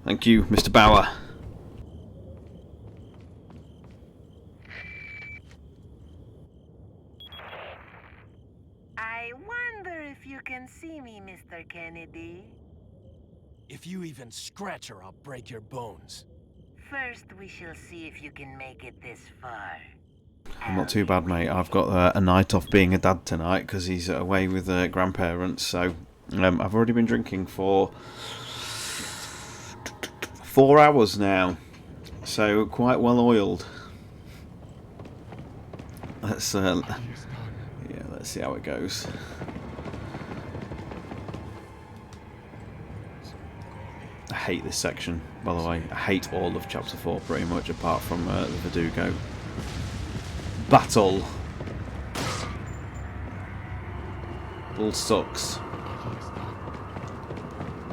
Thank you, Mr. Bauer. I wonder if you can see me, Mr. Kennedy. If you even scratch her, I'll break your bones. First, we shall see if you can make it this far. I'm not too bad, mate. I've got a night off being a dad tonight because he's away with grandparents. So I've already been drinking for 4 hours now. So quite well oiled. Let's see how it goes. I hate this section, by the way. I hate all of Chapter 4 pretty much, apart from the Verdugo battle. All sucks.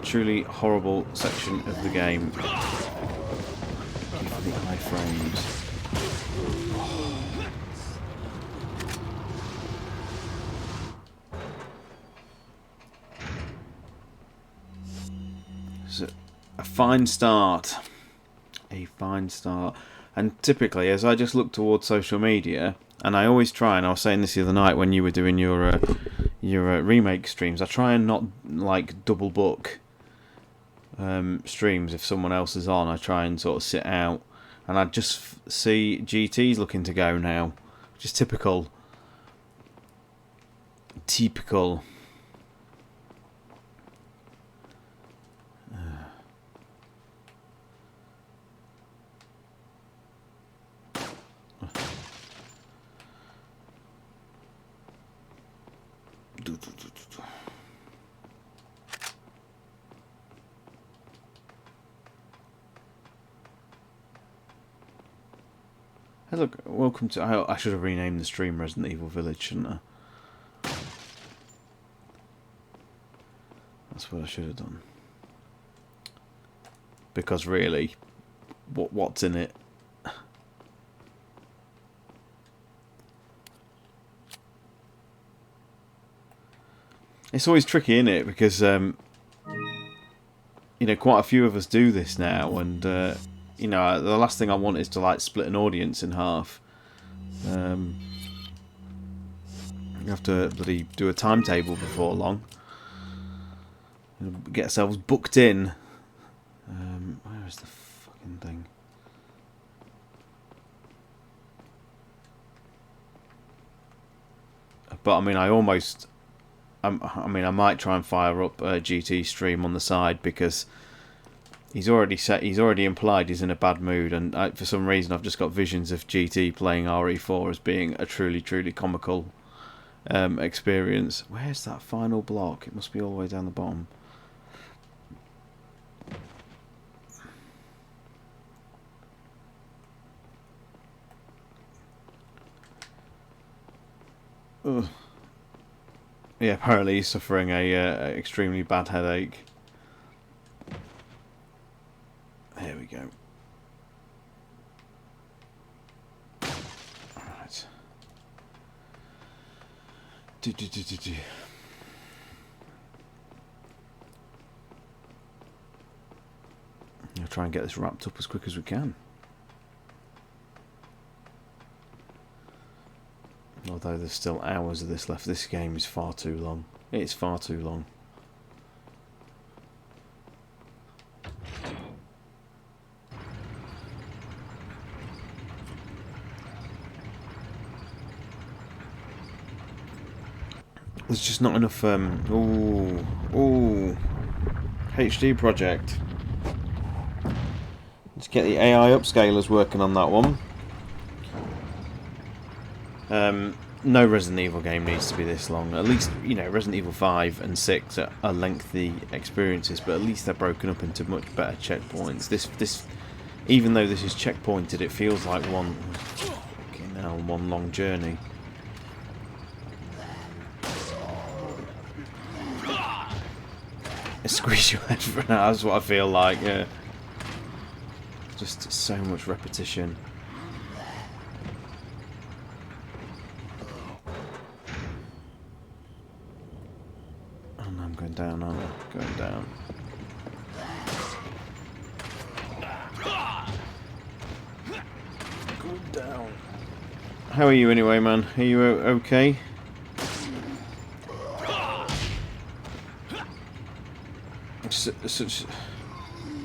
Truly horrible section of the game. Give the high frames. So, a fine start. A fine start. And typically, as I just look towards social media, and I always try, and I was saying this the other night when you were doing your remake streams, I try and not like double book streams if someone else is on. I try and sort of sit out, and I just see GT's looking to go now, which is typical. Typical. Hey look, welcome to... I should have renamed the stream Resident Evil Village, shouldn't I? That's what I should have done. Because really, what's in it? It's always tricky, isn't it? Because, you know, quite a few of us do this now, and, you know, the last thing I want is to, like, split an audience in half. You have to bloody do a timetable before long. Get ourselves booked in. Where is the fucking thing? But, I mean, I might try and fire up a GT stream on the side because he's already implied he's in a bad mood, and for some reason I've just got visions of GT playing RE4 as being a truly, truly comical experience. Where's that final block? It must be all the way down the bottom. Ugh. Yeah, apparently he's suffering a extremely bad headache. There we go. Alright. I'll try and get this wrapped up as quick as we can. Although there's still hours of this left. This game is far too long. It's far too long. There's just not enough, HD project. Let's get the AI upscalers working on that one. No Resident Evil game needs to be this long. At least, you know, Resident Evil 5 and 6 are lengthy experiences, but at least they're broken up into much better checkpoints. This, even though this is checkpointed, it feels like one long journey. Squeeze your head for now, that's what I feel like, yeah. Just so much repetition. Oh no, I'm going down, aren't I? Going down. How are you anyway, man? Are you okay? Such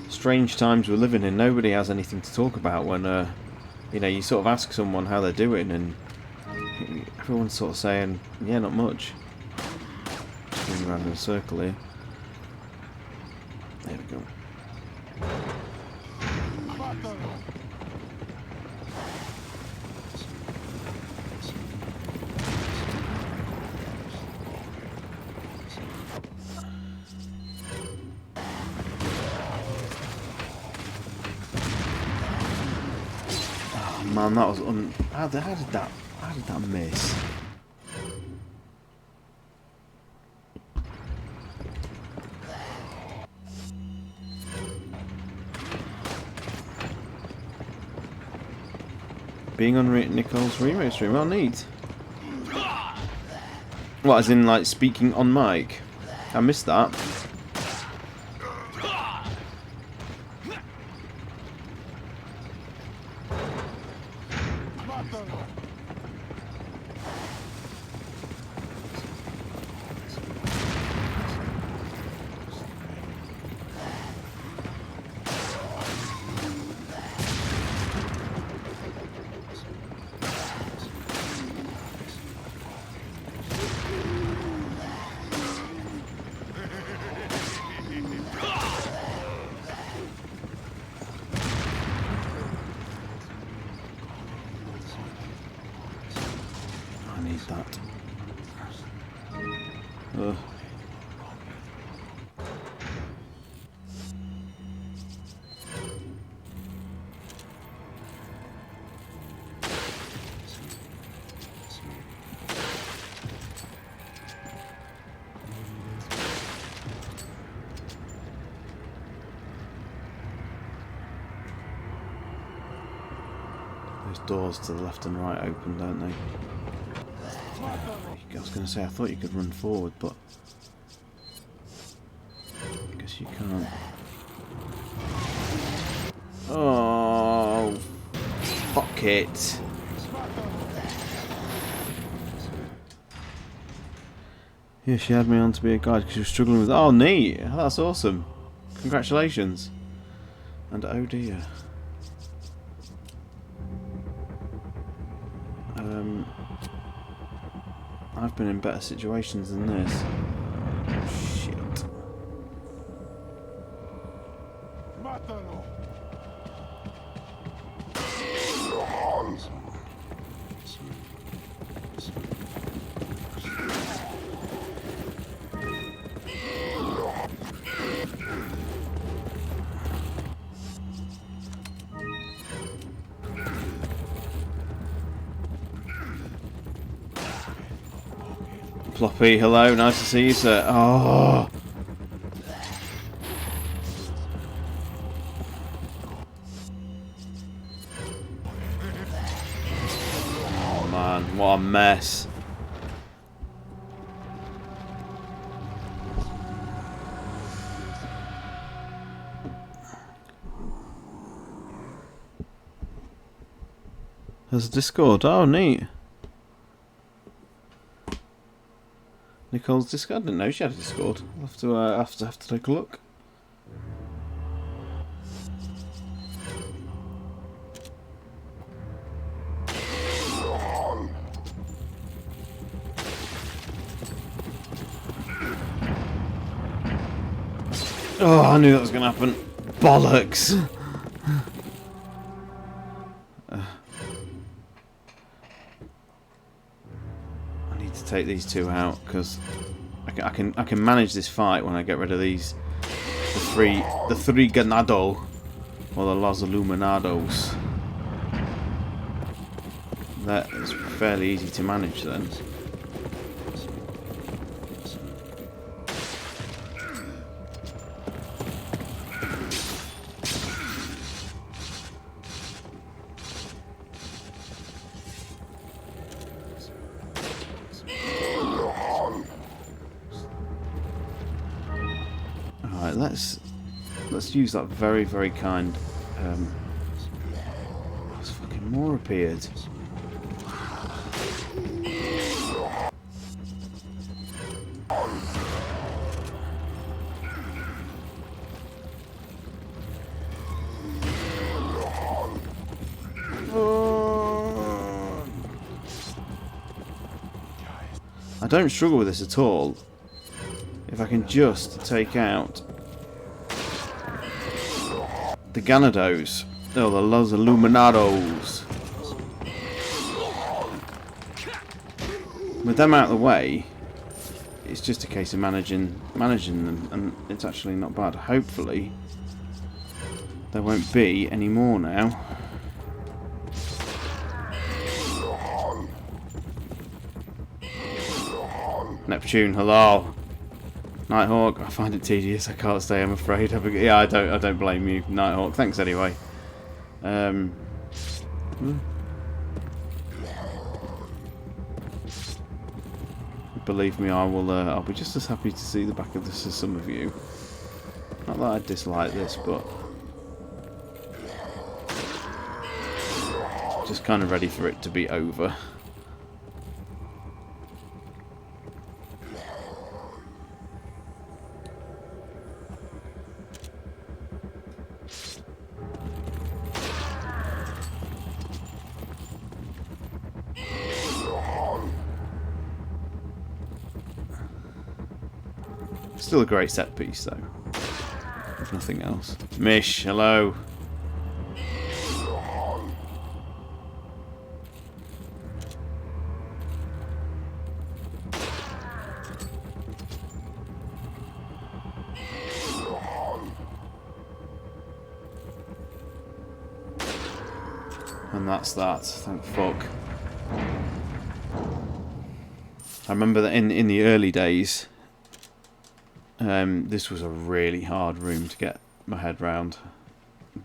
strange times we're living in. Nobody has anything to talk about when, you know, you sort of ask someone how they're doing, and everyone's sort of saying, yeah, not much. Just going around in a circle here. There we go. Man, that was how did that miss? Being on Nicole's remote stream, well, neat. What, as in like speaking on mic? I missed that. That. Those doors to the left and right open, don't they? I was going to say, I thought you could run forward, but I guess you can't. Oh, fuck it. Yeah, she had me on to be a guide because she was struggling with... Oh, neat. That's awesome. Congratulations. And oh dear. I've been in better situations than this. Shit. Floppy, hello, nice to see you, sir. Oh. Oh man, what a mess. There's a Discord, oh neat. Nicole's Discord? I didn't know she had a Discord. I'll have to take a look. Oh, I knew that was going to happen. Bollocks! Take these two out because I can manage this fight when I get rid of these the three ganado or the Los Illuminados. That is fairly easy to manage then. Let's use that very, very kind. There's fucking more appeared. don't struggle with this at all. If I can just take out the Ganados. Oh, the Los Illuminados. With them out of the way, it's just a case of managing them, and it's actually not bad. Hopefully, there won't be any more now. Neptune, hello. Nighthawk, I find it tedious. I can't stay. I'm afraid. Yeah, I don't blame you, Nighthawk. Thanks anyway. Believe me, I will. I'll be just as happy to see the back of this as some of you. Not that I dislike this, but just kind of ready for it to be over. Still a great set piece, though. If nothing else. Mish, hello. And that's that. Thank fuck. I remember that in the early days. This was a really hard room to get my head round,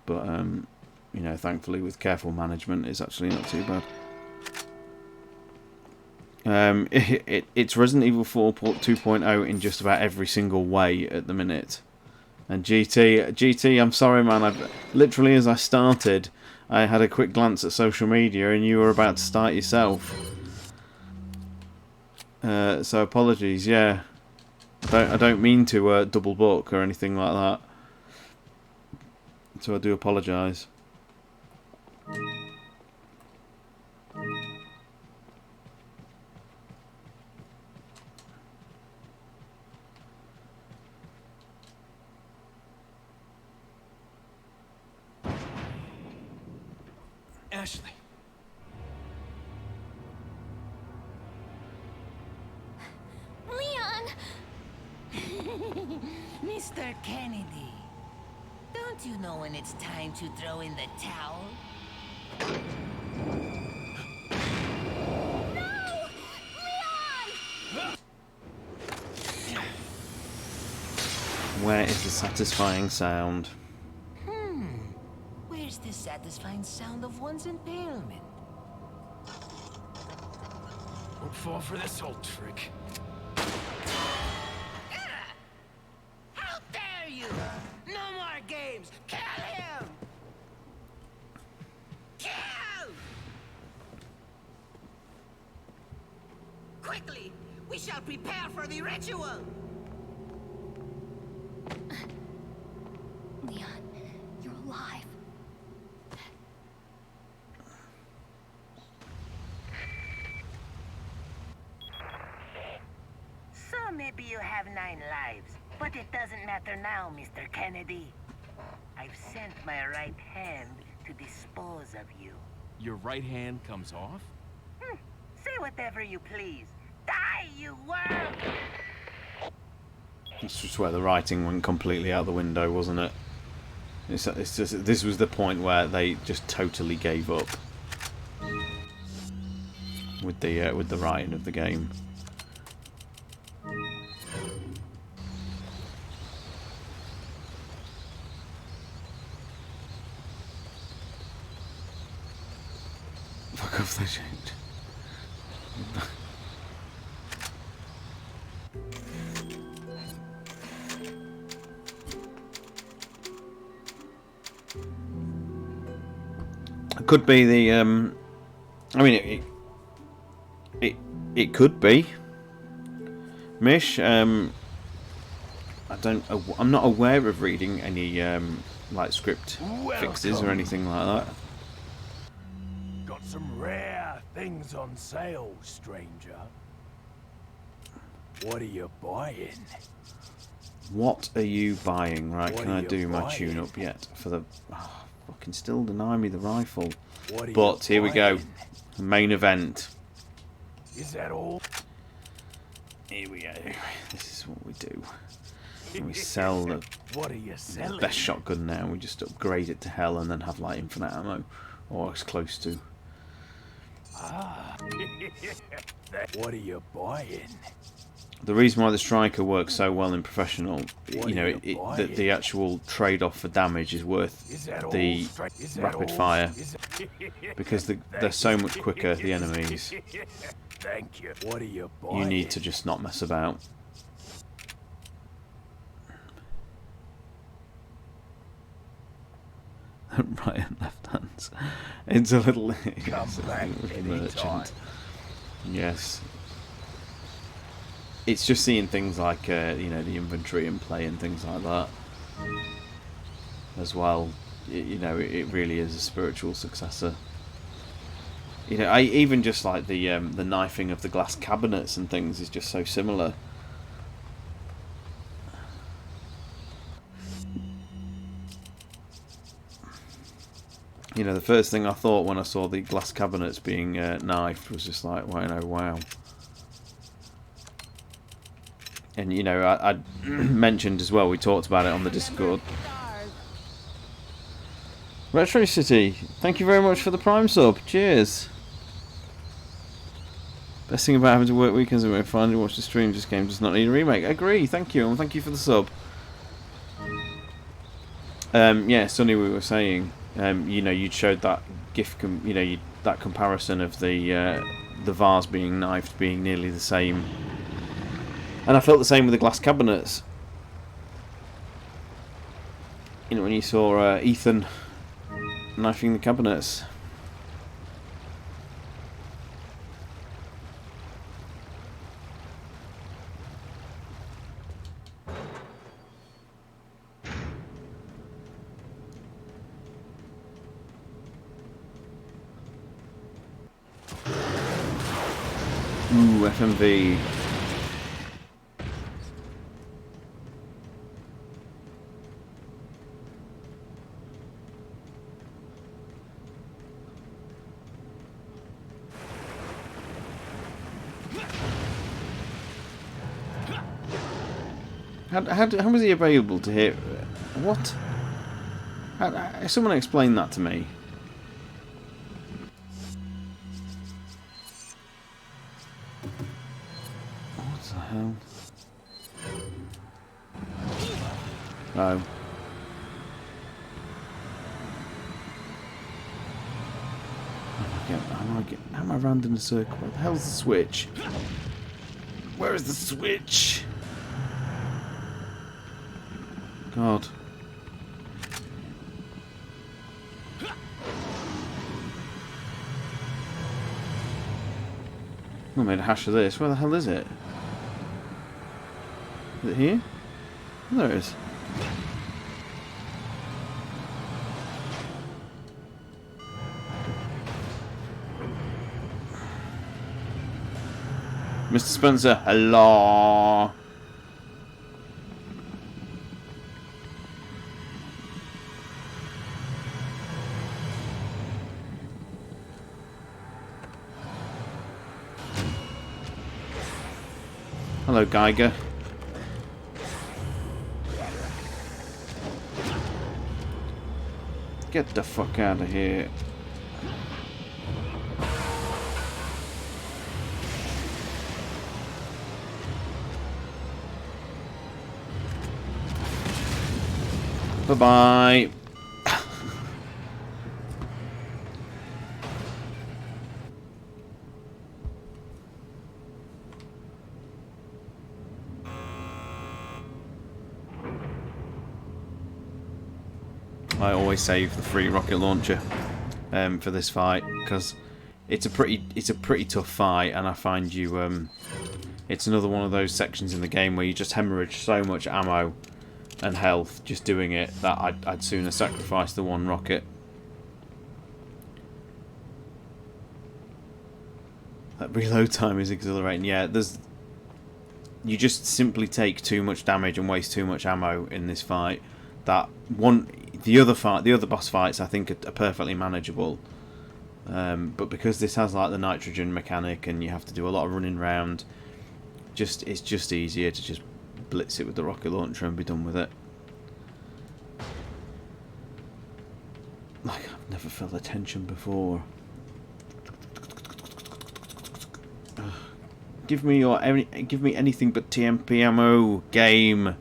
but you know, thankfully with careful management, it's actually not too bad. It's Resident Evil 4 2.0 in just about every single way at the minute. And GT, I'm sorry, man. I've literally, as I started, I had a quick glance at social media, and you were about to start yourself. So apologies, yeah. I don't mean to double book or anything like that, so I do apologise. Ashley. Mr. Kennedy, don't you know when it's time to throw in the towel? No! Leon! Where is the satisfying sound? Where's the satisfying sound of one's impalement? Won't fall for this old trick. How dare you! No more games! Kill him! Kill! Quickly! We shall prepare for the ritual! Leon, you're alive. So maybe you have 9 lives, but it doesn't matter now, Mr. Kennedy. I've sent my right hand to dispose of you. Your right hand comes off? Say whatever you please. Die, you worm! That's just where the writing went completely out the window, wasn't it? It's just, this was the point where they just totally gave up with the writing of the game. Fuck off that shit. It could be the I mean it could be Mish. I'm not aware of reading any like script fixes or anything like that. Got some rare things on sale, stranger. What are you buying? What are you buying? Right, What can are I you do my buying? tune-up yet? For the... fucking still deny me the rifle. What are But you here we go. buying? Main event. Is that all? Here we go. This is what we do. We sell the What are you selling? best shotgun now. We just upgrade it to hell and then have like infinite ammo. Or as close to. Ah. What are you buying? The reason why the striker works so well in professional, What you know, are you buying? the actual trade-off for damage is worth Is that the all? Is that rapid all? fire. Is that- Because they're so much quicker, the enemies. Thank you. What are you buying? You need to just not mess about. Right and left hands. It's a little, it's a back little anytime. merchant. Yes. It's just seeing things like you know, the inventory and play and things like that as well. You know, it really is a spiritual successor. You know, even just like the knifing of the glass cabinets and things is just so similar. You know, the first thing I thought when I saw the glass cabinets being knifed was just like, wow, oh, wow. And you know, I mentioned as well, we talked about it on the Discord. Retro City, thank you very much for the Prime sub. Cheers. Best thing about having to work weekends and when I finally watch the stream, this game does not need a remake. Agree, thank you, and thank you for the sub. Yeah, Sonny, we were saying, you know, you showed that GIF, you know, that comparison of the vase being knifed being nearly the same, and I felt the same with the glass cabinets. You know, when you saw Ethan knifing the cabinets. Ooh, FMV. How was he available to hear? What? Someone explain that to me. What the hell? Oh. How am I round in a circle? Where the hell's the switch? Where is the switch? God. I made a hash of this. Where the hell is it? Is it here? Oh, there it is. Mr. Spencer, hello. Hello, Geiger. Get the fuck out of here. Bye-bye. I always save the free rocket launcher for this fight because it's a pretty tough fight, and I find you it's another one of those sections in the game where you just hemorrhage so much ammo and health just doing it that I'd sooner sacrifice the one rocket. That reload time is exhilarating. Yeah, there's you just simply take too much damage and waste too much ammo in this fight. The other boss fights I think are perfectly manageable. But because this has like the nitrogen mechanic and you have to do a lot of running around, it's just easier to just blitz it with the rocket launcher and be done with it. Like, I've never felt the tension before. Give me anything but TMP ammo, game.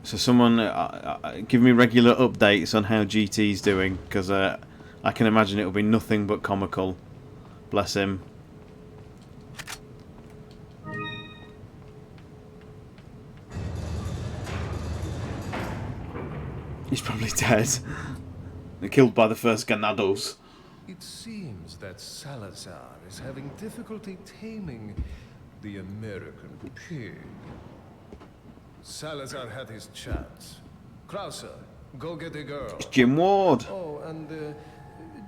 So someone give me regular updates on how GT's doing, because I can imagine it'll be nothing but comical. Bless him. He's probably dead. They're killed by the first Ganados. It seems that Salazar is having difficulty taming the American pig. Salazar had his chance. Krauser, go get the girl. It's Jim Ward. Oh, and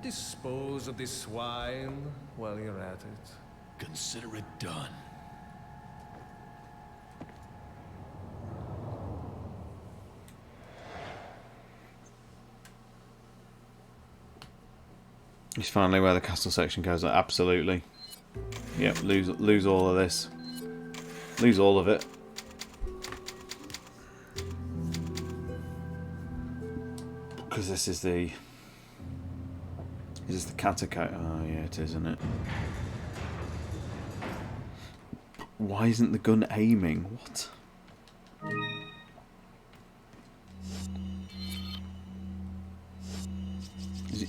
dispose of this swine while you're at it. Consider it done. It's finally where the castle section goes. Like, absolutely. Yep, lose all of this. Lose all of it. Because this is the catacomb. Oh yeah, it is, isn't it? Why isn't the gun aiming? What?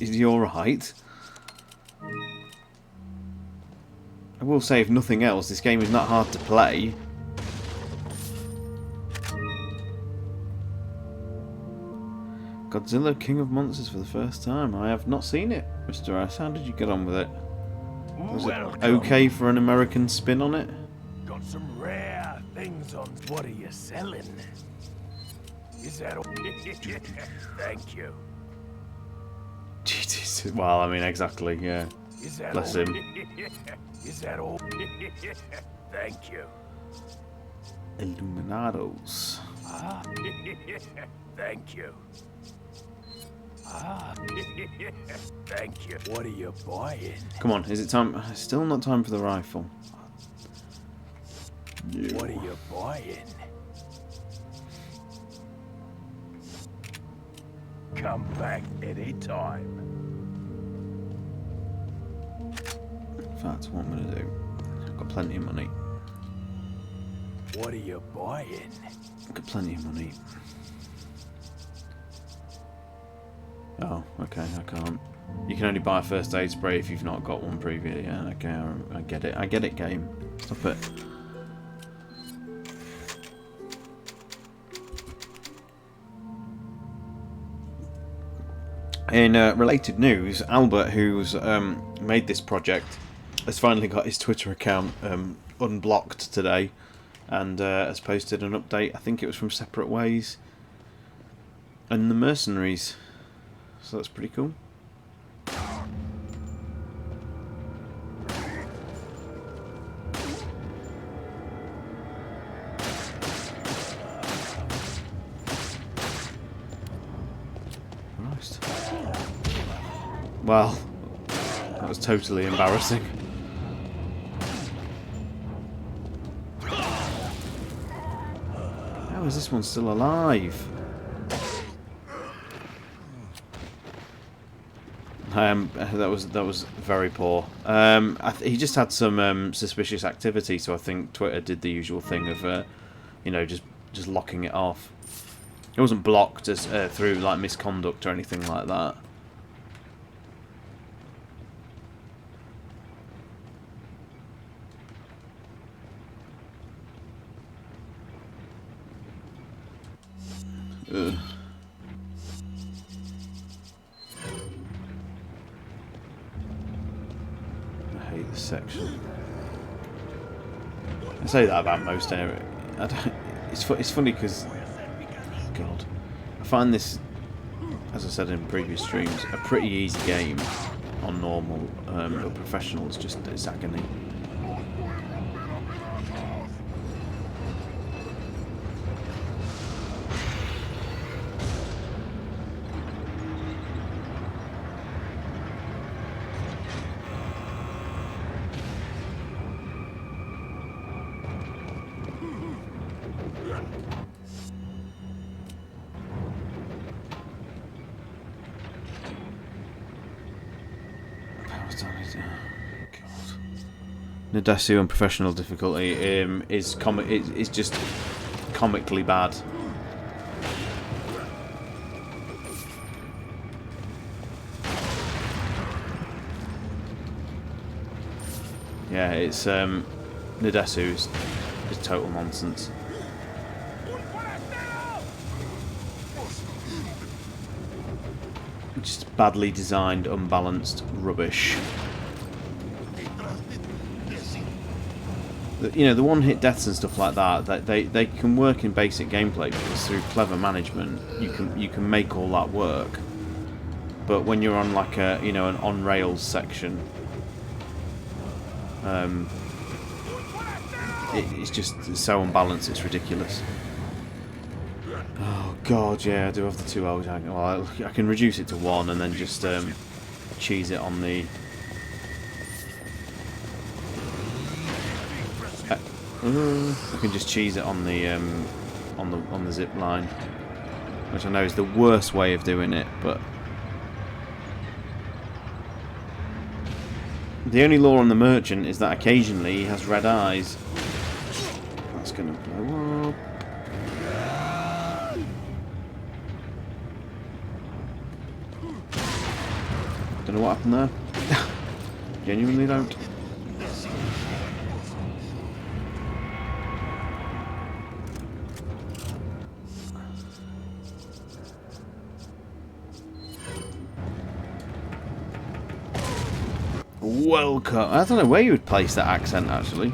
Is he alright? I will say, if nothing else, this game is not hard to play. Godzilla King of Monsters for the first time. I have not seen it, Mr. S. How did you get on with it? Was it okay for an American spin on it? Got some rare things on. What are you selling? Is that okay? Thank you. Jesus. Well, I mean, exactly, yeah. Is that Bless all? him. Is that all? Thank you. Illuminados. Ah. Thank you. Ah. Thank you. What are you buying? Come on, is it time? Still not time for the rifle. No. What are you buying? Come back anytime. In fact, what I'm going to do, I've got plenty of money. What are you buying? I've got plenty of money. Oh, okay, I can't. You can only buy a first aid spray if you've not got one previously. Yeah, okay, I get it. I get it, game. Stop it. In related news, Albert, who's made this project, has finally got his Twitter account unblocked today, and has posted an update. I think it was from Separate Ways and the Mercenaries, so that's pretty cool. Christ. Well, that was totally embarrassing. How is this one still alive? That was very poor. He just had some suspicious activity, so I think Twitter did the usual thing of, you know, just locking it off. It wasn't blocked as through like misconduct or anything like that. Ugh. I hate this section. I say that about most areas. It's funny because, God, find this, as I said in previous streams, a pretty easy game on normal, but professional is just it's agony. Nadesu on professional difficulty is just comically bad. Yeah, it's Nadesu is total nonsense. Just badly designed, unbalanced rubbish. You know, the one-hit deaths and stuff like that, they can work in basic gameplay because through clever management you can make all that work. But when you're on like a an on rails section, it's just so unbalanced, it's ridiculous. Oh god, yeah, I do have the 2 hours. Well, I can reduce it to 1 and then just cheese it on the. I can just cheese it on the zip line, which I know is the worst way of doing it, but the only law on the merchant is that occasionally he has red eyes. That's gonna blow up. Don't know what happened there. Genuinely don't. Welcome. I don't know where you would place that accent actually.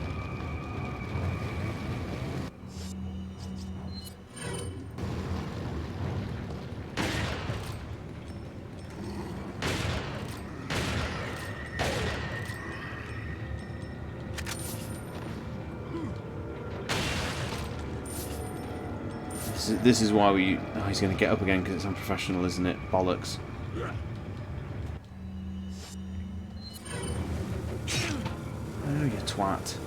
This is why we. Oh, he's going to get up again because it's unprofessional, isn't it? Bollocks. Oh, you twat.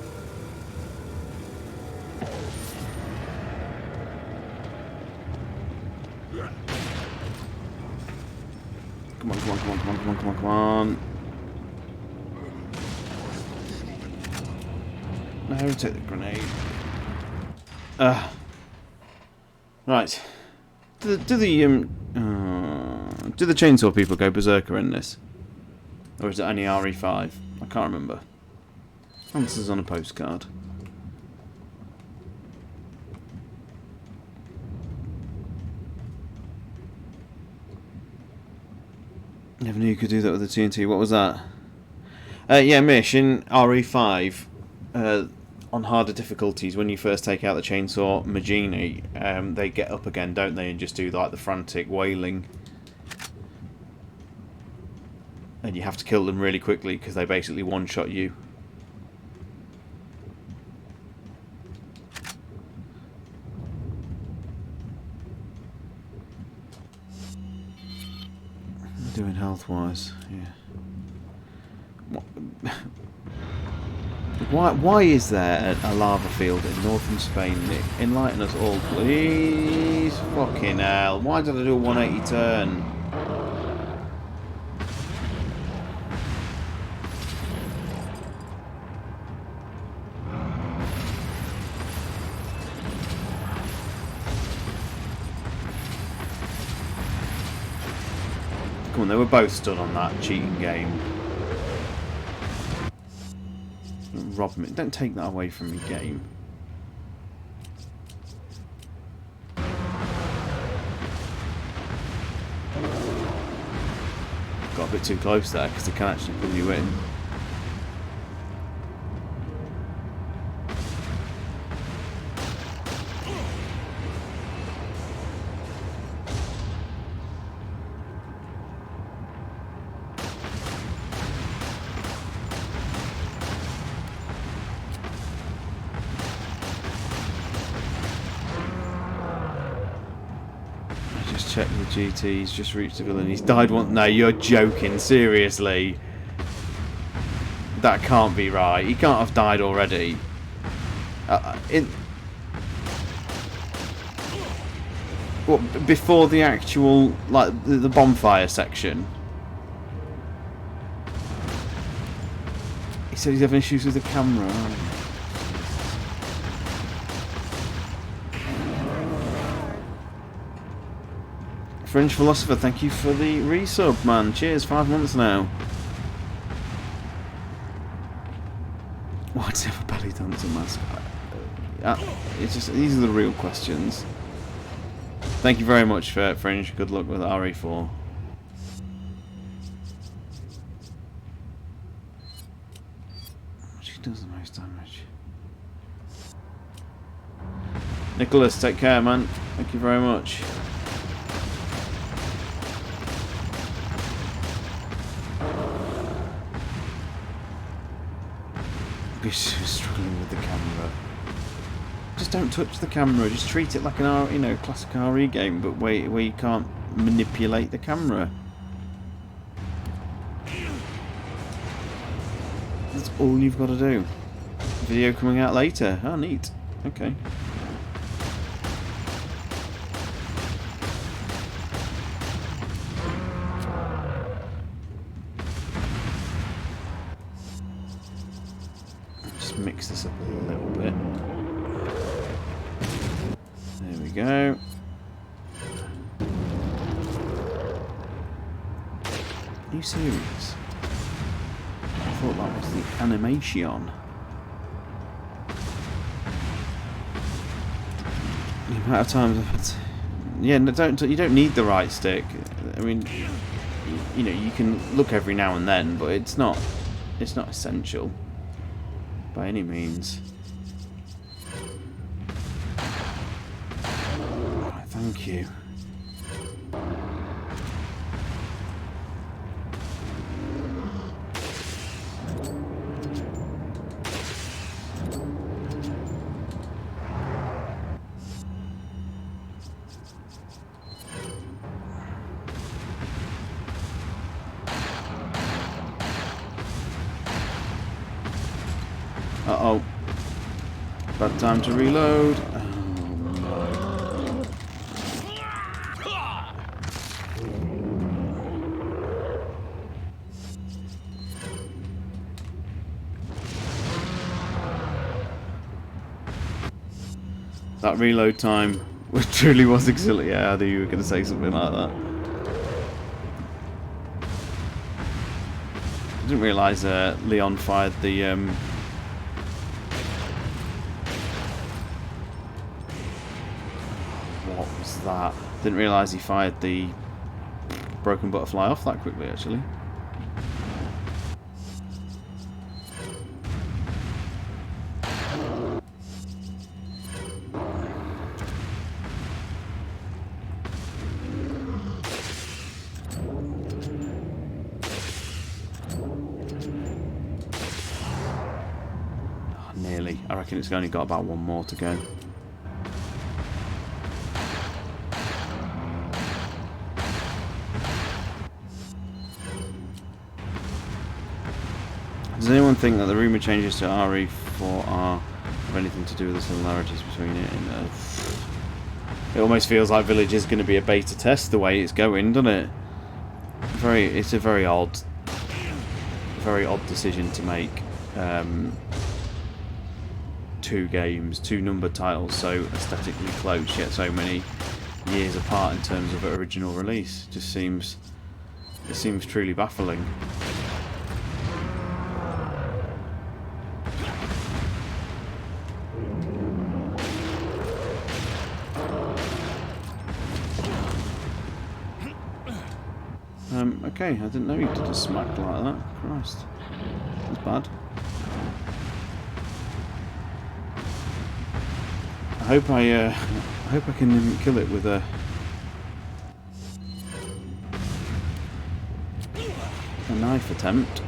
Come on, come on, come on, come on, come on, come on, come on. No, take the grenade. Right. Do the chainsaw people go berserker in this? Or is it only RE5? I can't remember. Answers on a postcard. Never knew you could do that with the TNT. What was that? Yeah, Mish, in RE5, on harder difficulties, when you first take out the chainsaw Majini, they get up again, don't they, and just do like the frantic wailing. And you have to kill them really quickly because they basically one-shot you. Doing health-wise, yeah. Why is there a lava field in northern Spain? Enlighten us all, please. Fucking hell! Why did I do a 180 turn? Come on, they were both stood on that cheating game. Rob me. Don't take that away from me, game. Got a bit too close there because they can actually pull you in. check the GT. He's just reached the villain. He's died once. No, you're joking. Seriously. That can't be right. He can't have died already. What, before the actual, like, the bonfire section? He said he's having issues with the camera. French Philosopher, thank you for the resub, man. Cheers, 5 months now. Why'd you have a belly dancer mask? It's just, these are the real questions. Thank you very much for Fringe. Good luck with RE4. She does the most damage. Nicholas, take care, man. Thank you very much. Struggling with the camera. Just don't touch the camera. Just treat it like an classic RE game, but where you can't manipulate the camera. That's all you've got to do. Video coming out later. Oh, neat. Okay. Mix this up a little bit. There we go. Are you serious? I thought that was the animation. The amount of times I've had to... Yeah, no, you don't need the right stick. I mean, you know, you can look every now and then, but it's not essential. By any means. Right, thank you. Uh-oh. Bad time to reload. Oh, no. That reload time truly was exhilarating. Yeah, I knew you were going to say something like that. I didn't realise Leon fired the... What was that? Didn't realise he fired the broken butterfly off that quickly, actually. Oh, nearly. I reckon it's only got about one more to go. Does anyone think that the rumour changes to RE4R have anything to do with the similarities between it and... It almost feels like Village is going to be a beta test the way it's going, doesn't it? It's a very odd decision to make. Two numbered titles so aesthetically close yet so many years apart in terms of original release. It seems truly baffling. Okay, I didn't know you did a smack like that. Christ. That's bad. I hope I can kill it with a knife attempt.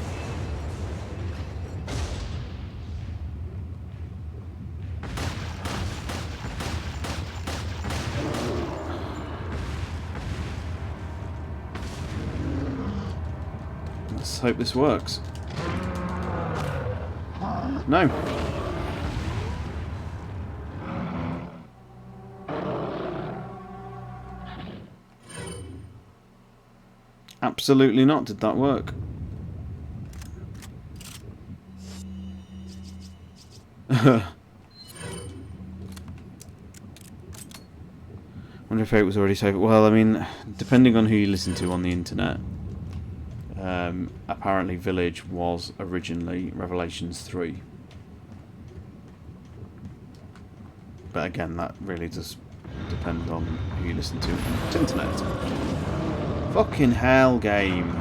hope this works. No. Absolutely not. Did that work? Wonder if it was already saved. Well, I mean, depending on who you listen to on the internet, apparently Village was originally Revelations 3. But again, that really does depend on who you listen to on the internet. Fucking hell, game.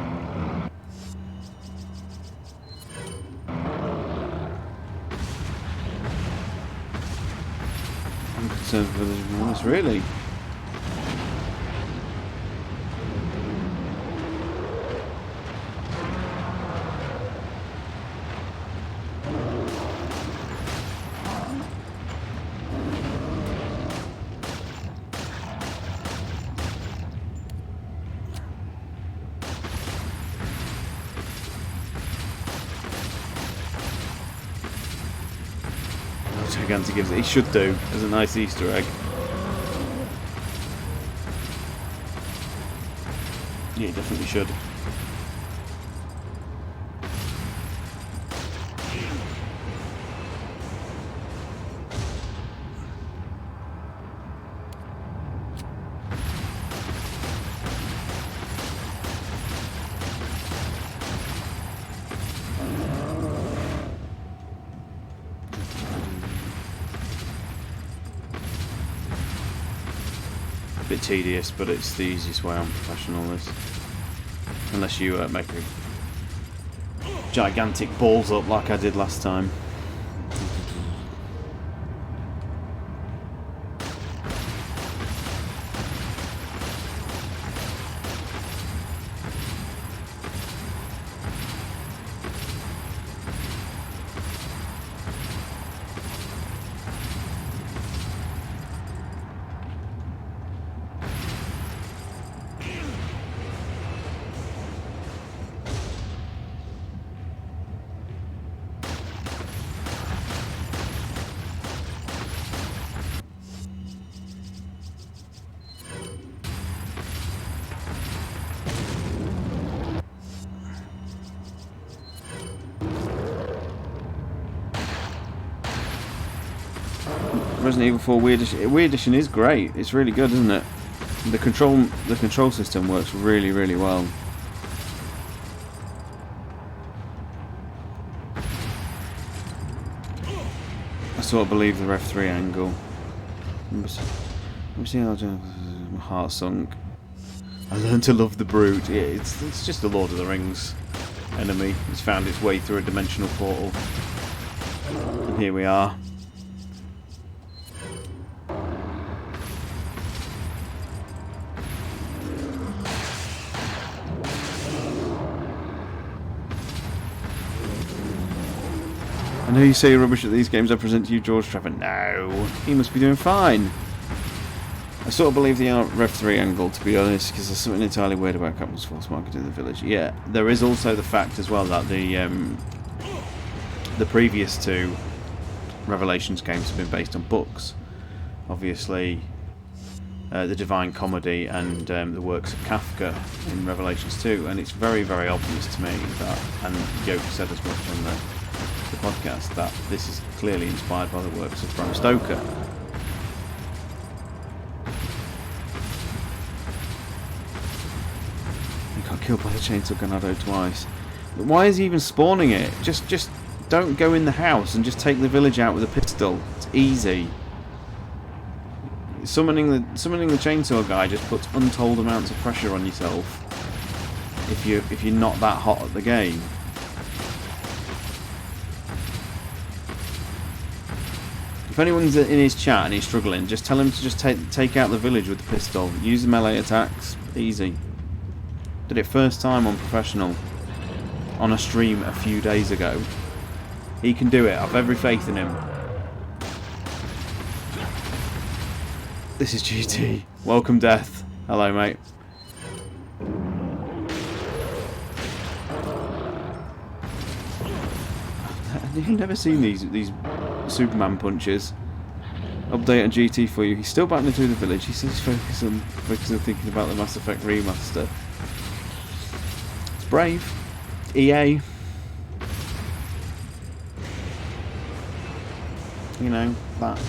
I'm concerned for Village, to be honest, really. Gigantic gives it. He should do as a nice Easter egg. Yeah, he definitely should. Bit tedious, but it's the easiest way on professional this. Unless you make a gigantic balls up like I did last time. Resident Evil 4 Weird Edition is great. It's really good, isn't it? The control system works really, really well. I sort of believe the Rev 3 angle. Let me see how my heart sunk. I learned to love the Brute. Yeah, it's just the Lord of the Rings enemy. It's found its way through a dimensional portal. And here we are. I know you say you're rubbish at these games I present to you, George Trevor. No, he must be doing fine. I sort of believe the Rev 3 angle, to be honest, because there's something entirely weird about Capcom's false marketing in the Village. Yeah, there is also the fact as well that the previous two Revelations games have been based on books. Obviously, the Divine Comedy and the works of Kafka in Revelations 2, and it's very, very obvious to me that, and Yoke said as much on the podcast, that this is clearly inspired by the works of Bram Stoker. He got killed by the chainsaw Ganado twice. But why is he even spawning it? Just don't go in the house and just take the village out with a pistol. It's easy. Summoning the chainsaw guy just puts untold amounts of pressure on yourself if you're not that hot at the game. If anyone's in his chat and he's struggling, just tell him to just take out the village with the pistol. Use the melee attacks. Easy. Did it first time on professional on a stream a few days ago. He can do it. I've every faith in him. This is GT. Welcome, Death. Hello, mate. You've never seen these Superman punches. Update on GT for you. He's still battling through the village. He says focus on thinking about the Mass Effect remaster. It's brave. EA. You know, that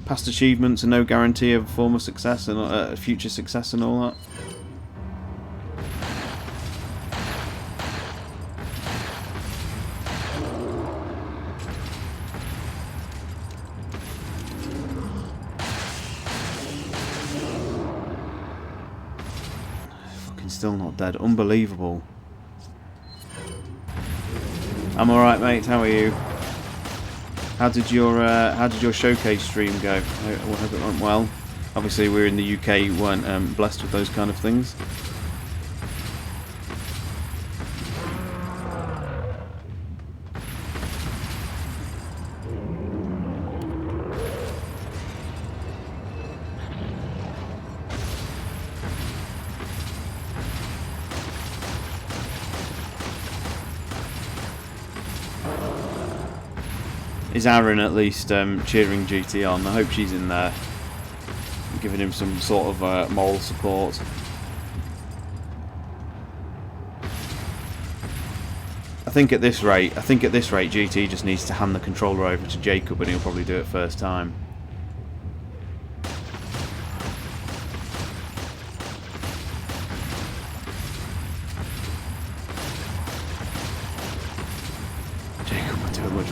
past achievements are no guarantee of former success and future success and all that. Fucking still not dead. Unbelievable. I'm alright, mate. How are you? How did your showcase stream go? I hope it went well. Obviously, we're in the UK, weren't blessed with those kind of things. Is Aaron at least cheering GT on? I hope she's in there, giving him some sort of moral support. I think at this rate, GT just needs to hand the controller over to Jacob, and he'll probably do it first time.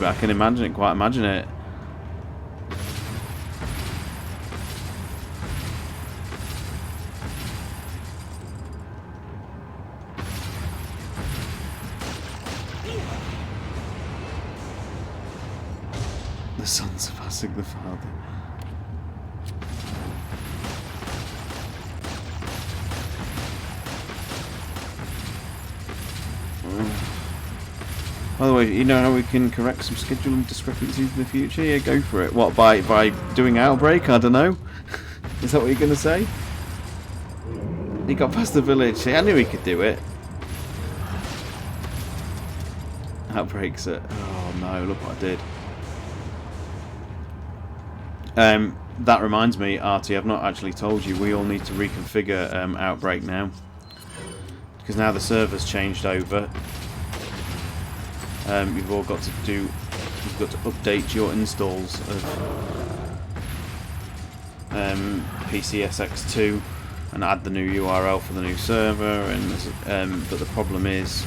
I can imagine it, quite imagine it. The son surpassing the father. By the way, you know how we can correct some scheduling discrepancies in the future? Yeah, go for it. What, by doing Outbreak? I don't know. Is that what you're going to say? He got past the village. I knew he could do it. Outbreak's it. Oh no, look what I did. That reminds me, Artie, I've not actually told you, we all need to reconfigure Outbreak now. Because now the server's changed over. You've all got to update your installs of PCSX2 and add the new URL for the new server. And but the problem is,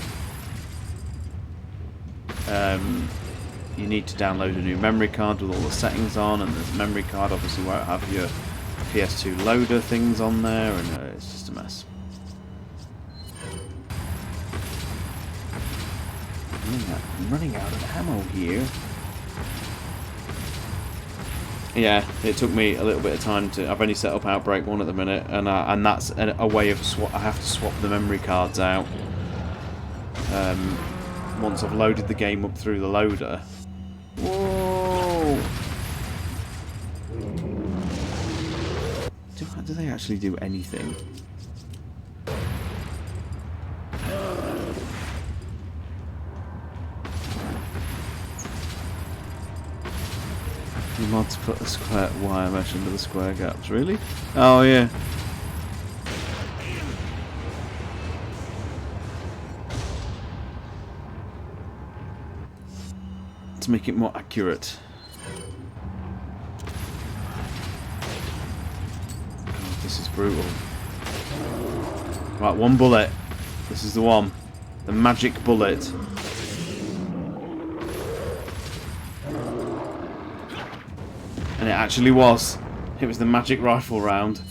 you need to download a new memory card with all the settings on, and the memory card obviously won't have your PS2 loader things on there, and it's just a mess. I'm running out of ammo here. Yeah, it took me a little bit of time to. I've only set up Outbreak 1 at the minute, and that's a way of I have to swap the memory cards out. Once I've loaded the game up through the loader. Whoa! Do they actually do anything? You want to put a square wire mesh into the square gaps, really? Oh yeah. To make it more accurate. God, this is brutal. Right, one bullet. This is the one. The magic bullet. And it actually was. It was the magic rifle round.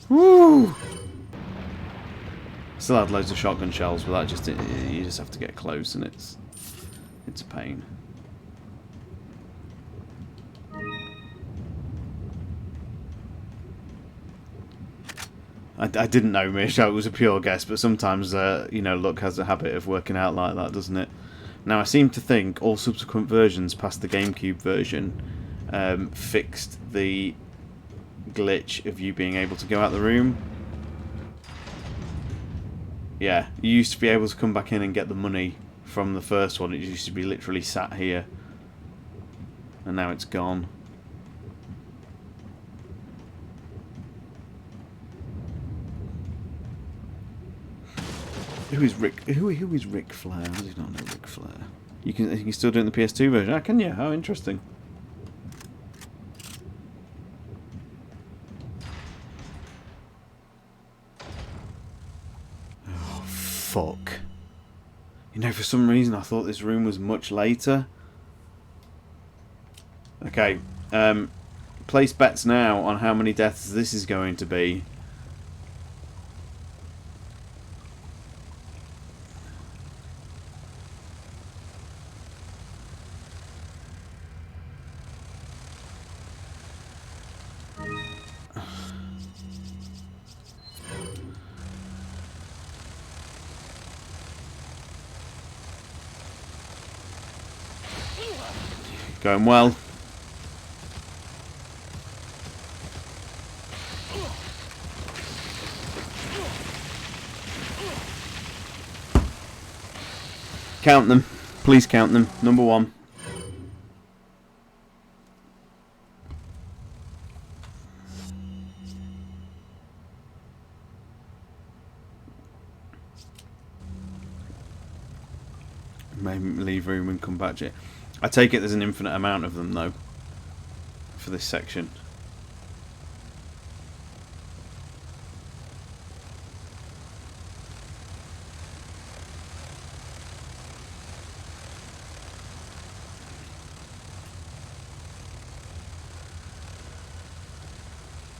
Woo! Still had loads of shotgun shells, but that just you just have to get close, and it's a pain. I didn't know, Mish. It was a pure guess, but sometimes you know, luck has a habit of working out like that, doesn't it? Now I seem to think all subsequent versions past the GameCube version fixed the glitch of you being able to go out the room. Yeah, you used to be able to come back in and get the money from the first one. It used to be literally sat here, and now it's gone. Who is Rick? Who is Ric Flair? How do you not know Ric Flair? You can still do it in the PS2 version. Ah, can you? How interesting. Oh fuck! You know, for some reason I thought this room was much later. Okay, place bets now on how many deaths this is going to be. Going well. Count them. Please count them. Number 1. Maybe leave room and come back to it. I take it there's an infinite amount of them, though, for this section.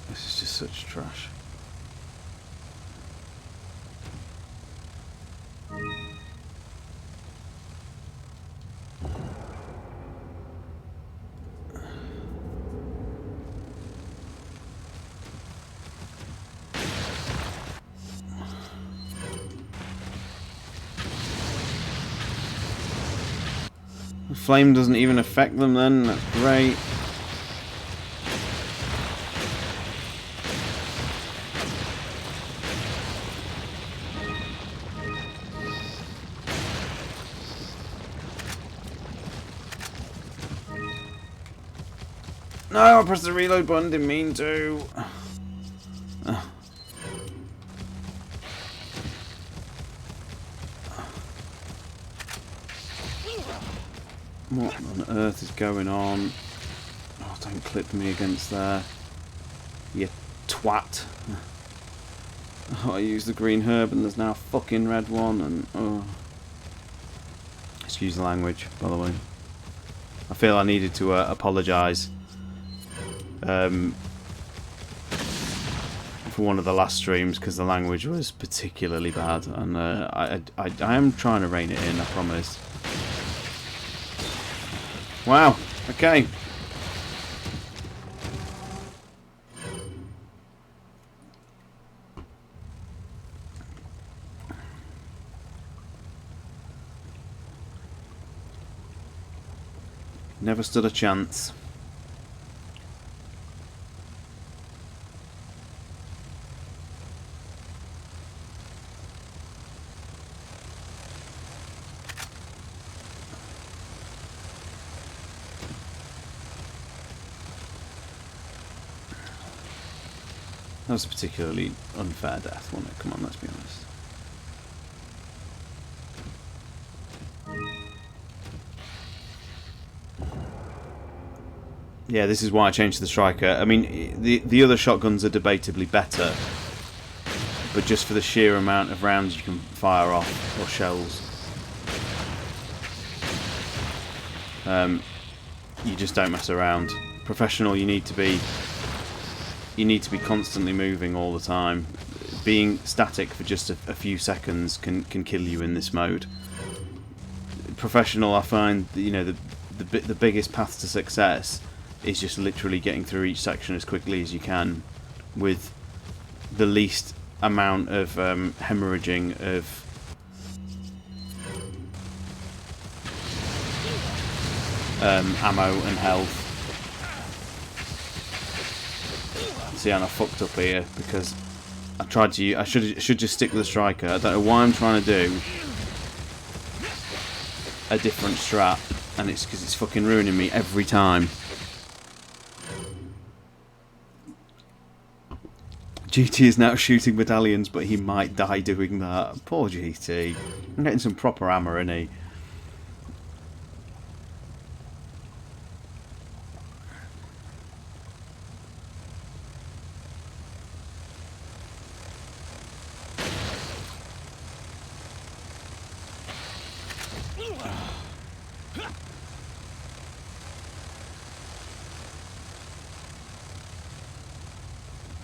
This is just such trash. The flame doesn't even affect them then, that's great. No, I pressed the reload button, didn't mean to. What on earth is going on? Oh, don't clip me against there. You twat. Oh, I used the green herb and there's now a fucking red one and... oh. Excuse the language, by the way. I feel I needed to apologise. For one of the last streams because the language was particularly bad, and I am trying to rein it in, I promise. Wow, okay. Never stood a chance. That was a particularly unfair death, wasn't it? Come on, let's be honest. Yeah, this is why I changed to the striker. I mean, the other shotguns are debatably better, but just for the sheer amount of rounds you can fire off, or shells, you just don't mess around. Professional, you need to be constantly moving all the time. Being static for just a few seconds can kill you in this mode. Professional, I find, you know, the biggest path to success is just literally getting through each section as quickly as you can with the least amount of hemorrhaging of ammo and health. See, and I fucked up here because I tried to. I should just stick with the striker. I don't know why I'm trying to do a different strat, and it's because it's fucking ruining me every time. GT is now shooting medallions, but he might die doing that. Poor GT. I'm getting some proper ammo, isn't he?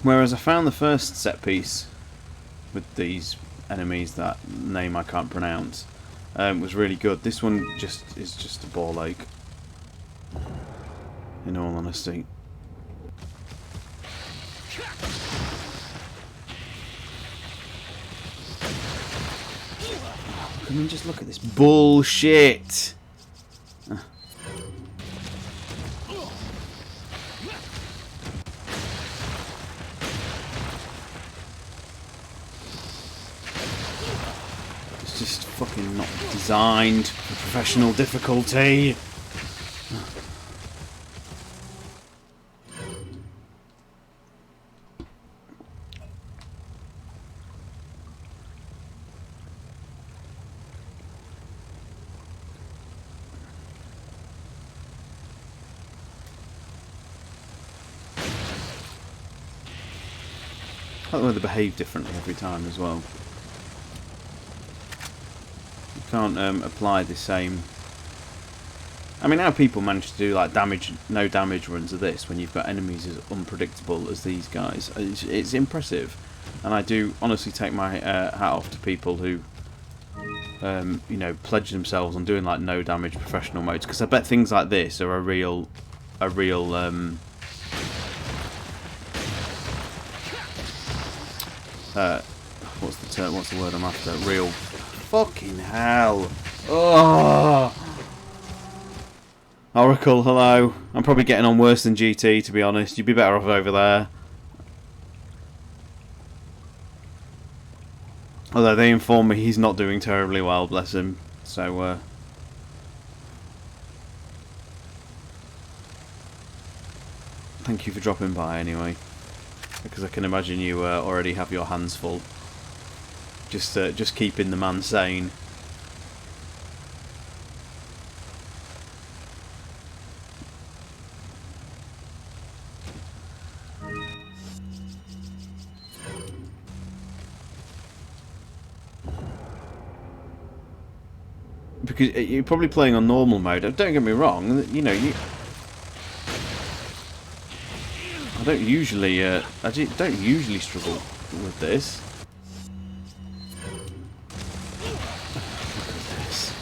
Whereas I found the first set piece with these enemies, that name I can't pronounce, was really good. This one is just a ball ache, in all honesty. I mean, just look at this bullshit. Just fucking not designed for professional difficulty. I like the way they behave differently every time as well. You can't apply the same. I mean, how people manage to do like no damage runs of this when you've got enemies as unpredictable as these guys, it's impressive. And I do honestly take my hat off to people who, you know, pledge themselves on doing like no damage professional modes, because I bet things like this are a real what's the term? What's the word I'm after? Real fucking hell. Oh. Oracle, hello. I'm probably getting on worse than GT, to be honest. You'd be better off over there. Although they inform me he's not doing terribly well, bless him. So, thank you for dropping by anyway. Because I can imagine you already have your hands full. Just keeping the man sane. Because you're probably playing on normal mode. Don't get me wrong. You know, I don't usually struggle with this. Look at this.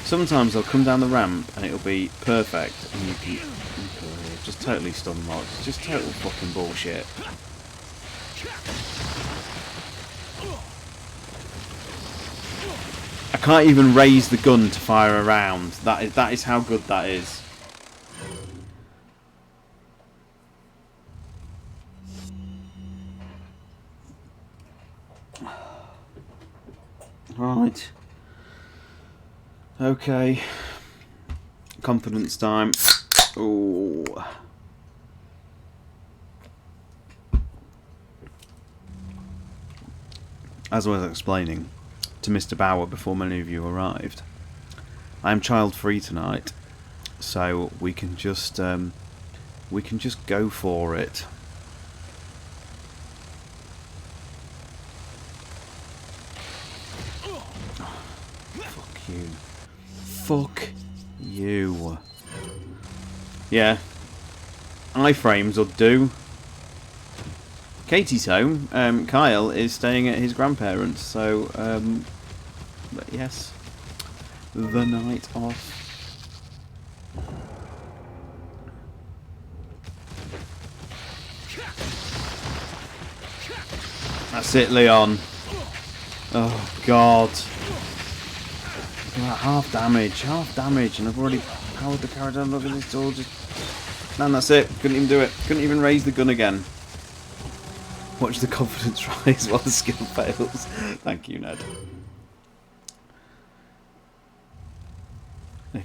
Sometimes I'll come down the ramp and it'll be perfect, and you can just totally stun locked. It's just total fucking bullshit. I can't even raise the gun to fire a round. That is how good that is. Right. Okay. Confidence time. Ooh. As I was explaining to Mr. Bauer before many of you arrived, I am child free tonight, so we can just go for it. Fuck you. Fuck you. Yeah. Iframes will do. Katie's home. Kyle is staying at his grandparents', so but yes, the night off. That's it, Leon. Oh God. Look at that, half damage, and I've already powered the character. Look at this, all just. Man, that's it. Couldn't even do it. Couldn't even raise the gun again. Watch the confidence rise while the skill fails. Thank you, Ned.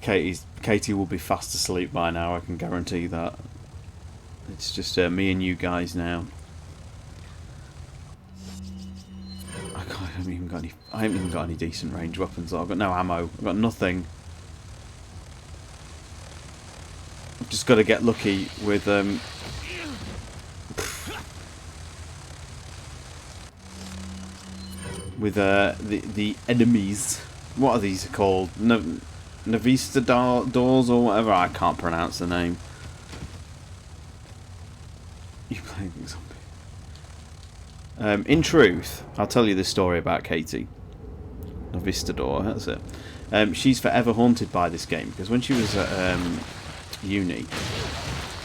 Katie will be fast asleep by now. I can guarantee that. It's just me and you guys now. I haven't even got any decent range weapons. I've got no ammo. I've got nothing. I've just got to get lucky with the enemies. What are these called? Navista doors or whatever. I can't pronounce the name. You playing zombie? In truth, I'll tell you this story about Katie. Navistador, that's it. She's forever haunted by this game because when she was at uni,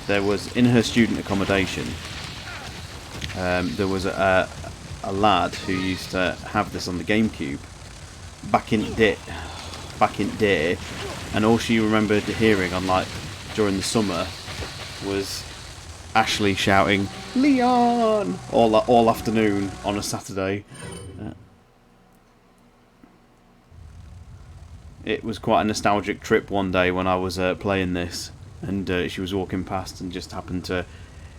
there was in her student accommodation. There was a lad who used to have this on the GameCube back in day, and all she remembered hearing on during the summer was Ashley shouting "Leon" all afternoon on a Saturday. It was quite a nostalgic trip one day when I was playing this, and she was walking past and just happened to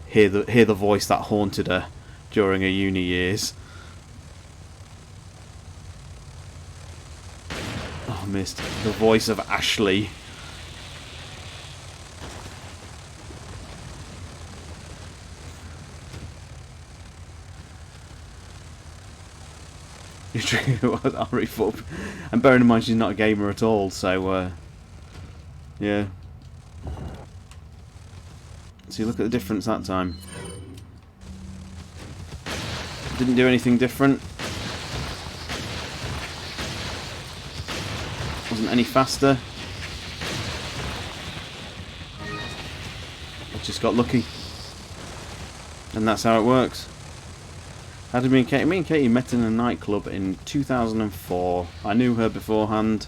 hear the voice that haunted her during her uni years. Oh, missed the voice of Ashley. RE4. And bearing in mind she's not a gamer at all, so yeah. See, look at the difference that time. Didn't do anything different. Wasn't any faster. I just got lucky. And that's how it works. How did me and Katie met in a nightclub in 2004. I knew her beforehand.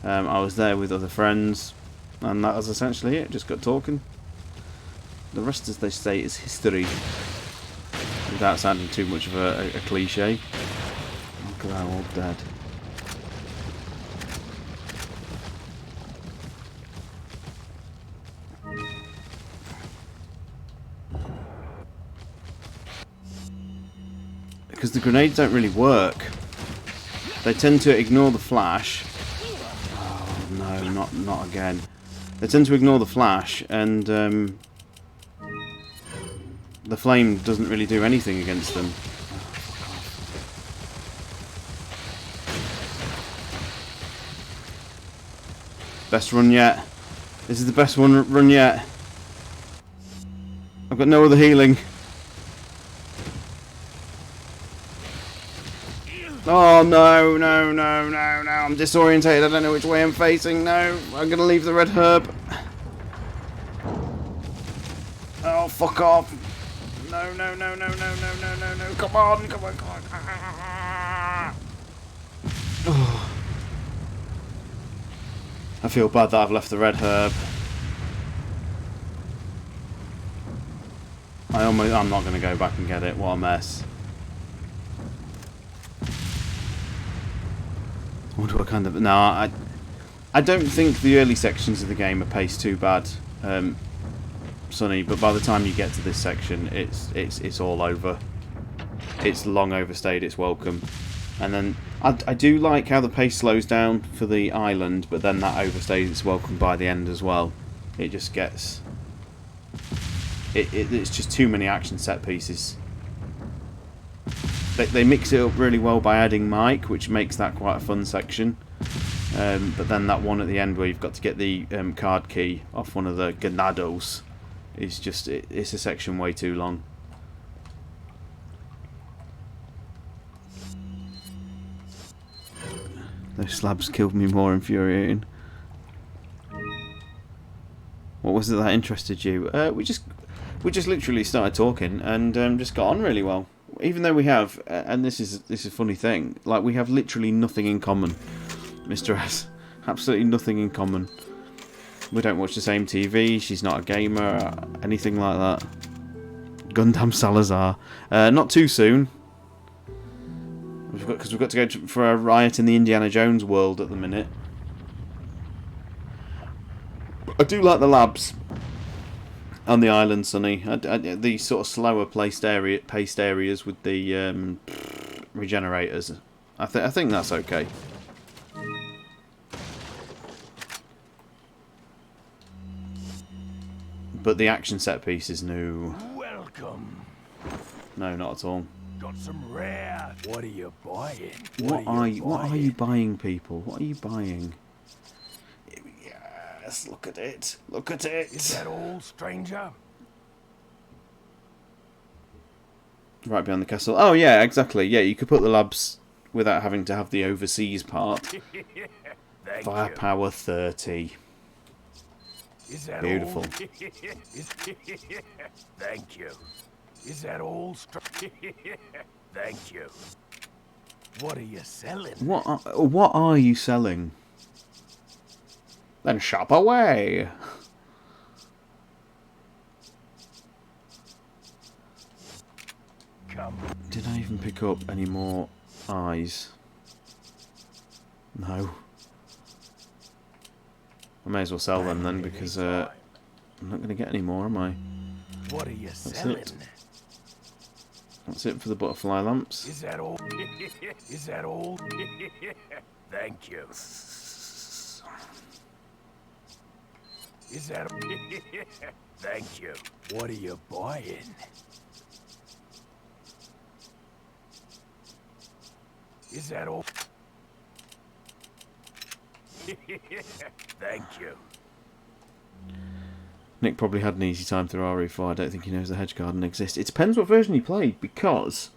I was there with other friends, and that was essentially it. Just got talking. The rest, as they say, is history. Without sounding too much of a cliche. Look at that, all dead. Because the grenades don't really work. They tend to ignore the flash. Oh no, not again. They tend to ignore the flash, and the flame doesn't really do anything against them. Best run yet. This is the best run yet. I've got no other healing. Oh no, no, no, no, no. I'm disorientated. I don't know which way I'm facing. No, I'm going to leave the red herb. Oh, fuck off. No, no, no, no, no, no, no, no, no. Come on, come on, come on. Oh. I feel bad that I've left the red herb. I'm not going to go back and get it. What a mess. I wonder what kind of... No, I don't think the early sections of the game are paced too bad, Sonny, but by the time you get to this section, it's all over. It's long overstayed its welcome. And then I do like how the pace slows down for the island, but then that overstays its welcome by the end as well. It just gets... It's just too many action set pieces. They mix it up really well by adding Mike, which makes that quite a fun section. But then that one at the end where you've got to get the card key off one of the ganados is just... It's a section way too long. Those slabs killed me more infuriating. What was it that interested you? We just literally started talking and just got on really well. Even though we have, and this is a funny thing, like we have literally nothing in common, Mr. S. Absolutely nothing in common. We don't watch the same TV. She's not a gamer, anything like that. Gundam Salazar. Not too soon. Because we've got to go for a riot in the Indiana Jones world at the minute. I do like the labs on the island, Sonny. These sort of slower paced areas with the regenerators. I think that's okay. But the action set piece is new. Welcome. No, not at all. Got some rare. What are you buying? What are you buying, people? What are you buying? Yes, look at it. Look at it. Is that all, stranger? Right behind the castle. Oh yeah, exactly. Yeah, you could put the labs without having to have the overseas part. Firepower 30. Is that beautiful? Thank you. Is that all? Thank you. What are you selling? What are you selling? Then shop away. Come. Did I even pick up any more eyes? No. I may as well sell them then, because I'm not going to get any more, am I? What are you That's selling? it. That's it for the butterfly lamps. Is that all? Is that all? Thank you. Is that? Thank you. What are you buying? Is that all? Thank you. Nick probably had an easy time through RE4. I don't think he knows the Hedge Garden exists. It depends what version he played, because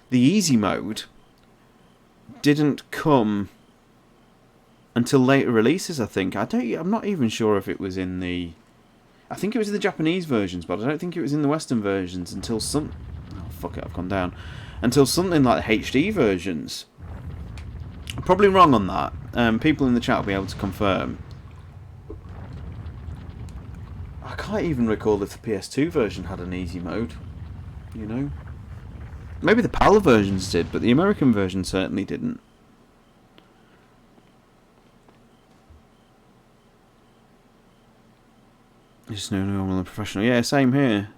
the easy mode didn't come until later releases, I think. I'm not even sure if it was in the... I think it was in the Japanese versions, but I don't think it was in the Western versions until some... Oh, fuck it, I've gone down. Until something like the HD versions. I'm probably wrong on that. People in the chat will be able to confirm. I can't even recall if the PS2 version had an easy mode. You know? Maybe the PAL versions did, but the American version certainly didn't. Just no normal and professional. Yeah, same here.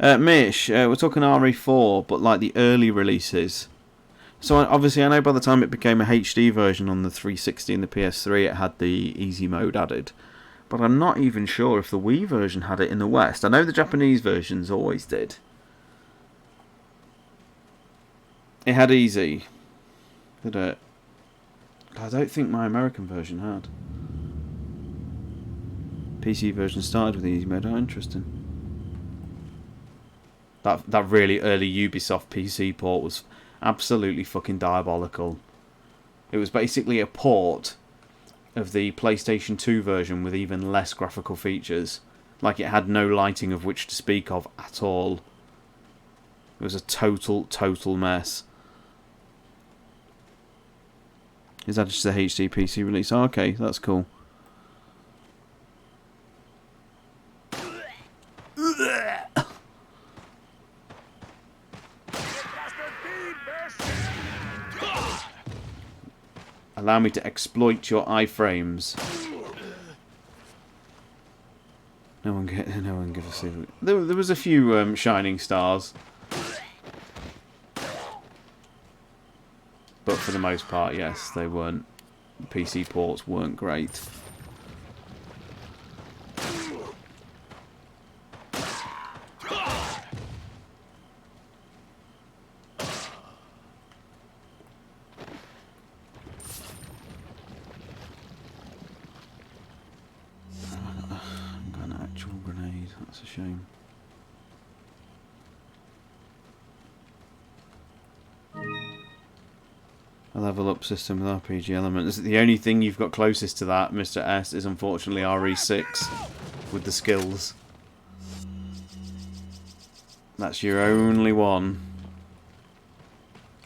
Mish, we're talking RE4, but like the early releases. So obviously I know by the time it became a HD version on the 360 and the PS3 it had the easy mode added. But I'm not even sure if the Wii version had it in the West. I know the Japanese versions always did. It had easy. Did it? I don't think my American version had. PC version started with easy mode. Oh, interesting. That really early Ubisoft PC port was absolutely fucking diabolical. It was basically a port of the PlayStation 2 version with even less graphical features. Like, it had no lighting of which to speak of at all. It was a total mess. Is that just a HD PC release? Oh, okay, that's cool. Allow me to exploit your iframes. No one give us a... There was a few shining stars, but for the most part, yes, they weren't. PC ports weren't great. That's a shame. A level up system with RPG elements. The only thing you've got closest to that, Mr. S, is unfortunately RE6 with the skills. That's your only one.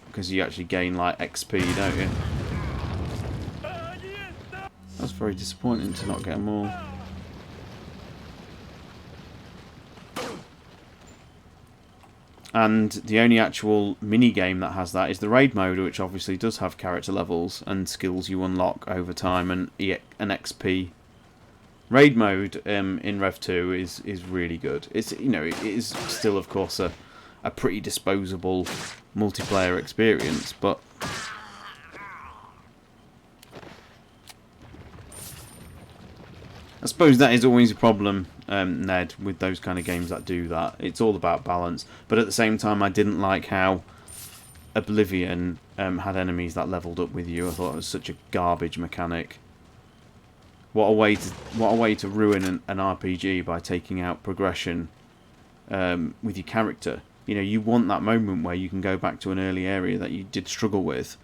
Because you actually gain like XP, don't you? That's very disappointing to not get more. And the only actual mini game that has that is the raid mode, which obviously does have character levels and skills you unlock over time and an XP. Raid mode in Rev 2 is really good. It's it is still of course a pretty disposable multiplayer experience, but I suppose that is always a problem, Ned, with those kind of games that do that. It's all about balance. But at the same time, I didn't like how Oblivion had enemies that leveled up with you. I thought it was such a garbage mechanic. What a way to ruin an RPG by taking out progression with your character. You want that moment where you can go back to an early area that you did struggle with.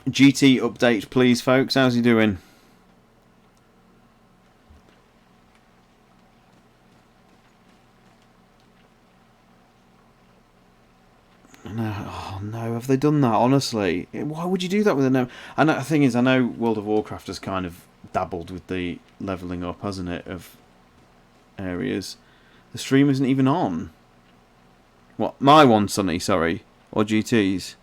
GT update, please, folks. How's he doing? No, oh no, have they done that? Honestly, why would you do that with a no? And the thing is, I know World of Warcraft has kind of dabbled with the leveling up, hasn't it, of areas. The stream isn't even on. What, my one, Sonny? Sorry, or GT's?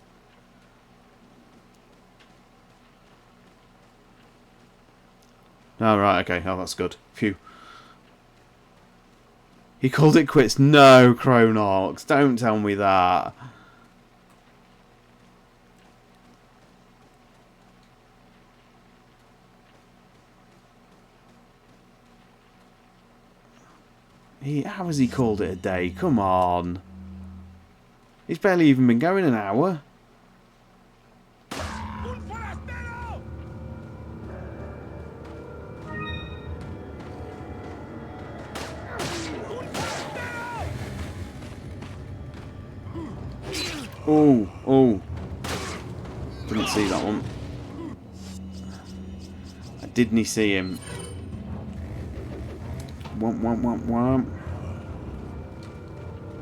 Oh, right, okay. Oh, that's good. Phew. He called it quits. No, Chronox, don't tell me that. How has he called it a day? Come on. He's barely even been going an hour. Oh. Didn't see that one. I didn't see him. Womp.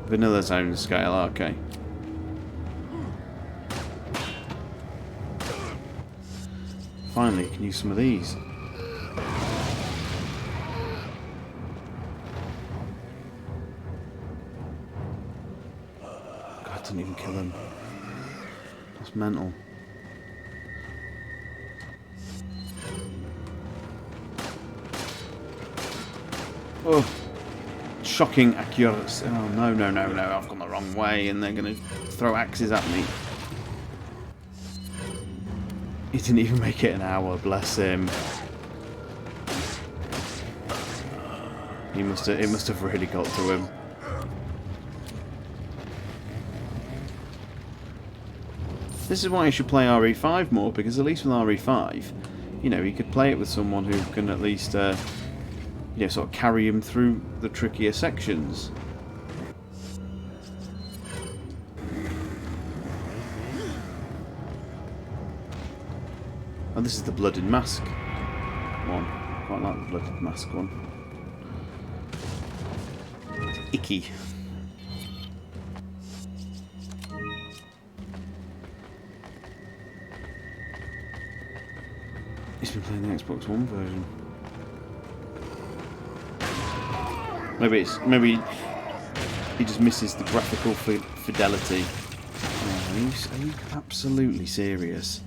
Vanilla zone scale, okay. Finally, can use some of these. God, didn't even kill him. That's mental. Oh, shocking accuracy. Oh, no, I've gone the wrong way and they're going to throw axes at me. He didn't even make it an hour, bless him. It must have really got to him. This is why you should play RE5 more, because at least with RE5, you could play it with someone who can at least sort of carry him through the trickier sections. Oh, this is the Blooded Mask one. Quite like the Blooded Mask one. It's icky. He's been playing the Xbox One version. Maybe he just misses the graphical fidelity. Oh, are you absolutely serious?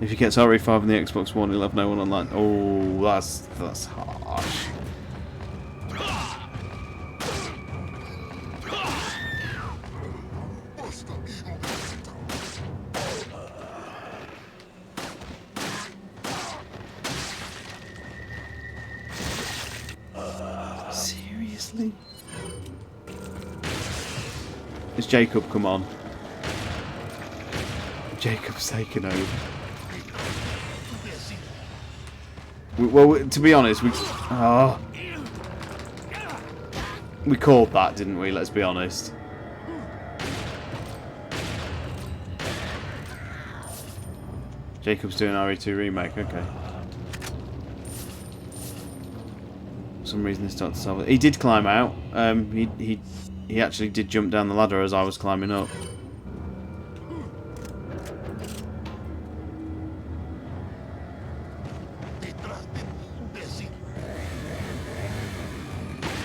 If he gets RE5 on the Xbox One, he'll have no one online. Oh, that's harsh. Seriously? It's Jacob, come on. Jacob's taken over. Well, to be honest, we called that, didn't we? Let's be honest. Jacob's doing RE2 remake. Okay. For some reason, this started to solve it. He did climb out. He actually did jump down the ladder as I was climbing up.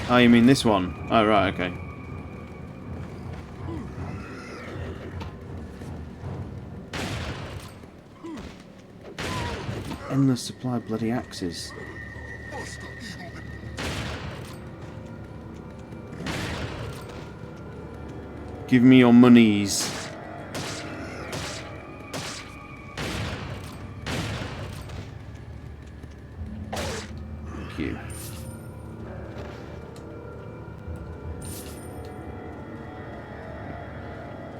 Oh, you mean this one? Oh, right, okay. Endless supply of bloody axes. Give me your monies. Thank you.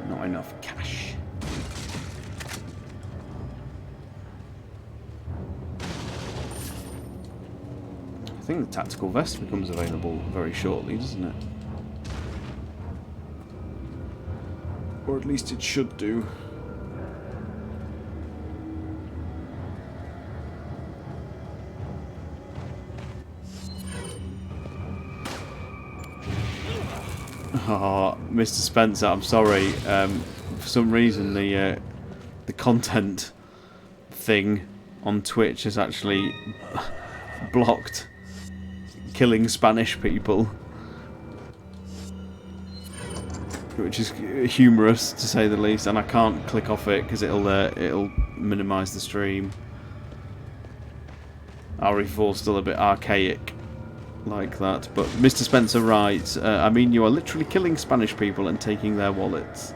Not enough cash. I think the tactical vest becomes available very shortly, doesn't it? Or at least it should do. Oh, Mr. Spencer, I'm sorry. For some reason, the content thing on Twitch has actually blocked killing Spanish people, which is humorous to say the least. And I can't click off it because it'll minimise the stream. RE4 is still a bit archaic like that, but Mr. Spencer writes, I mean, you are literally killing Spanish people and taking their wallets.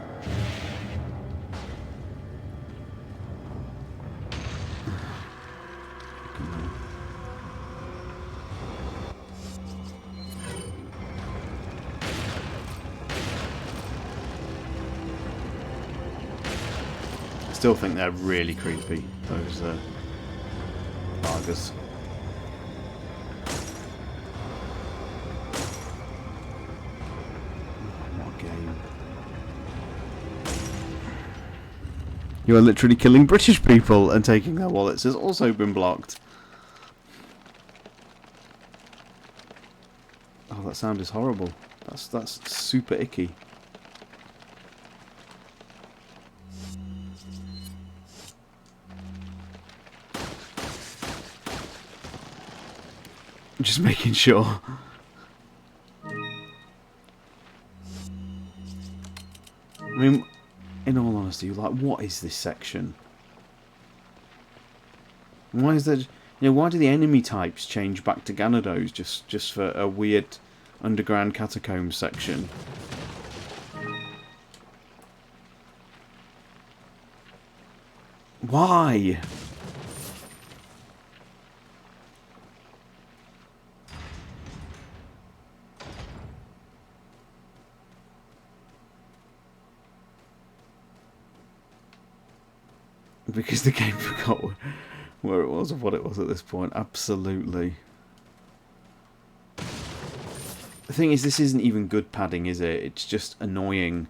I still think they're really creepy, those Vargas. You are literally killing British people and taking their wallets has also been blocked. Oh, that sound is horrible. That's super icky. Just making sure. I mean, in all honesty, like, what is this section? Why is there? You know, why do the enemy types change back to Ganados just for a weird underground catacombs section? Why? Because the game forgot where it was or what it was at this point. Absolutely. The thing is, this isn't even good padding, is it? It's just annoying.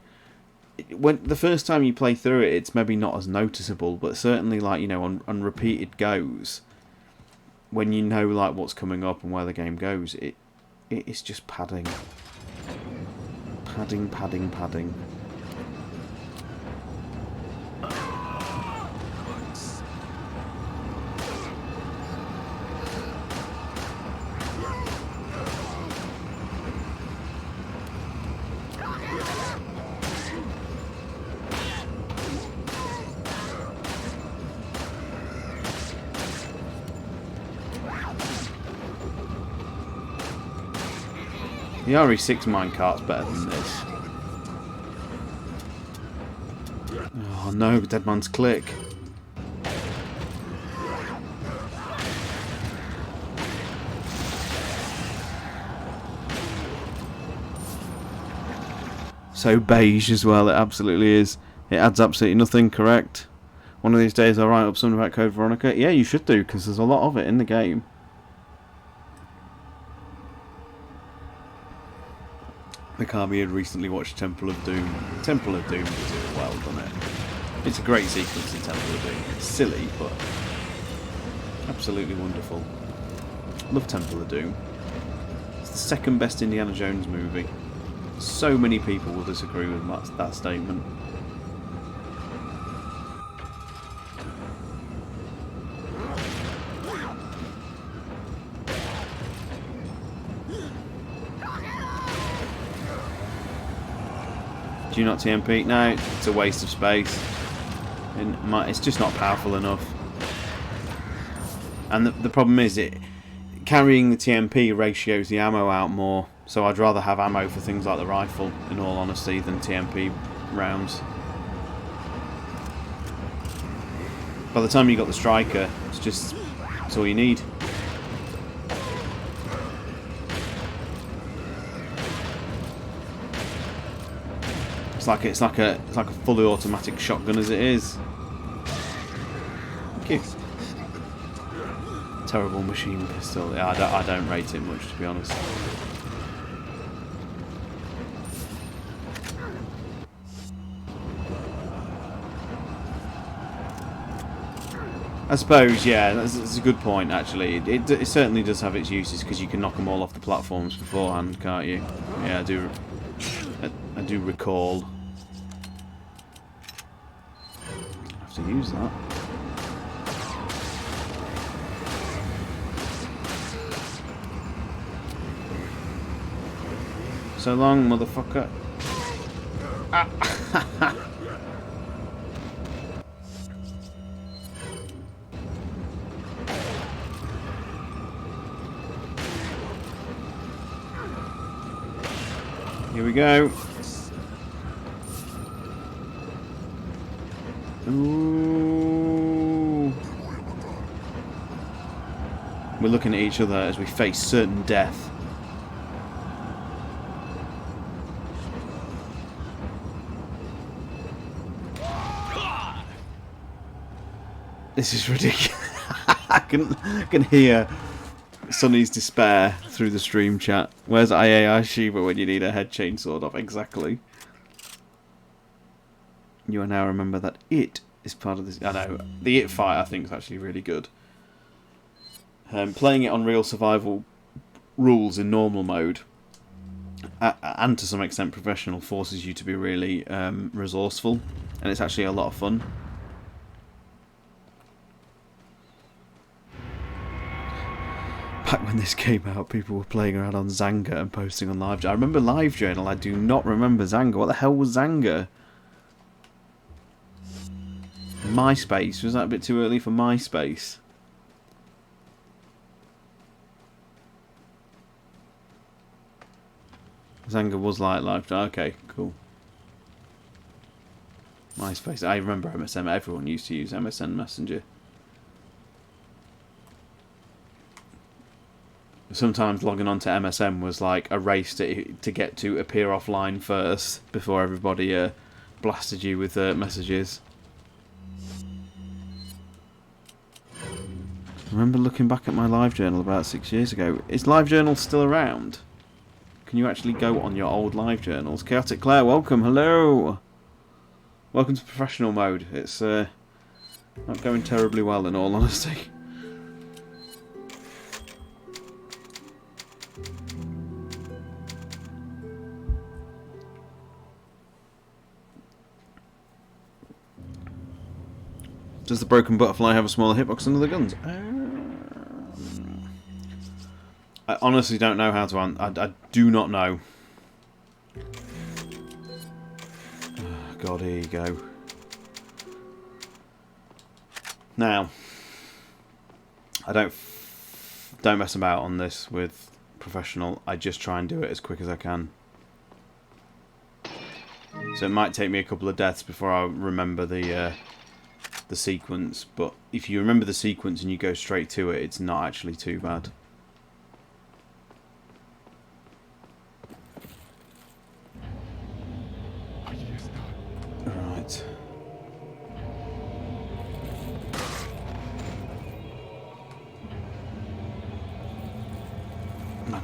When the first time you play through it, it's maybe not as noticeable, but certainly, like, you know, on repeated goes, when you know, like, what's coming up and where the game goes, it's just padding. Padding, padding, padding. The RE6 minecart's better than this. Oh no, Dead Man's Click. So beige as well, it absolutely is. It adds absolutely nothing, correct? One of these days I'll write up something about Code Veronica. Yeah, you should do, because there's a lot of it in the game. Mikami had recently watched Temple of Doom. Temple of Doom does it well, doesn't it? It's a great sequence in Temple of Doom. It's silly, but absolutely wonderful. Love Temple of Doom. It's the second best Indiana Jones movie. So many people will disagree with that statement. Do you not TMP? No, it's a waste of space. It's just not powerful enough. And the problem is, carrying the TMP ratios the ammo out more. So I'd rather have ammo for things like the rifle, in all honesty, than TMP rounds. By the time you got the striker, it's all you need. It's like a fully automatic shotgun as it is. Thank you. Terrible machine pistol. Yeah, I don't rate it much, to be honest. I suppose, yeah, that's a good point, actually. It certainly does have its uses, because you can knock them all off the platforms beforehand, can't you? Yeah, I do recall. I have to use that. So long, motherfucker. Ah. Here we go. Ooh. We're looking at each other as we face certain death. This is ridiculous. I can hear Sonny's despair through the stream chat. Where's IAI Shiva when you need a head chainsawed off? Exactly. You will now remember that it is part of this. I know. The it fight, I think, is actually really good. Playing it on real survival rules in normal mode, and to some extent professional, forces you to be really resourceful. And it's actually a lot of fun. Back when this came out, people were playing around on Zanga and posting on LiveJournal. I remember LiveJournal, I do not remember Zanga. What the hell was Zanga? MySpace, was that a bit too early for MySpace? Zanga was like LiveJournal, okay, cool. MySpace, I remember MSN, everyone used to use MSN Messenger. Sometimes logging on to MSN was like a race to get to appear offline first before everybody blasted you with messages. I remember looking back at my LiveJournal about 6 years ago. Is LiveJournal still around? Can you actually go on your old LiveJournals? Chaotic Claire, welcome, hello! Welcome to professional mode. It's not going terribly well, in all honesty. Does the broken butterfly have a smaller hitbox than the guns? I honestly don't know how to answer. I do not know. Oh, God, here you go. Now, I don't mess about on this with professional. I just try and do it as quick as I can. So it might take me a couple of deaths before I remember the sequence, but if you remember the sequence and you go straight to it, it's not actually too bad. Alright.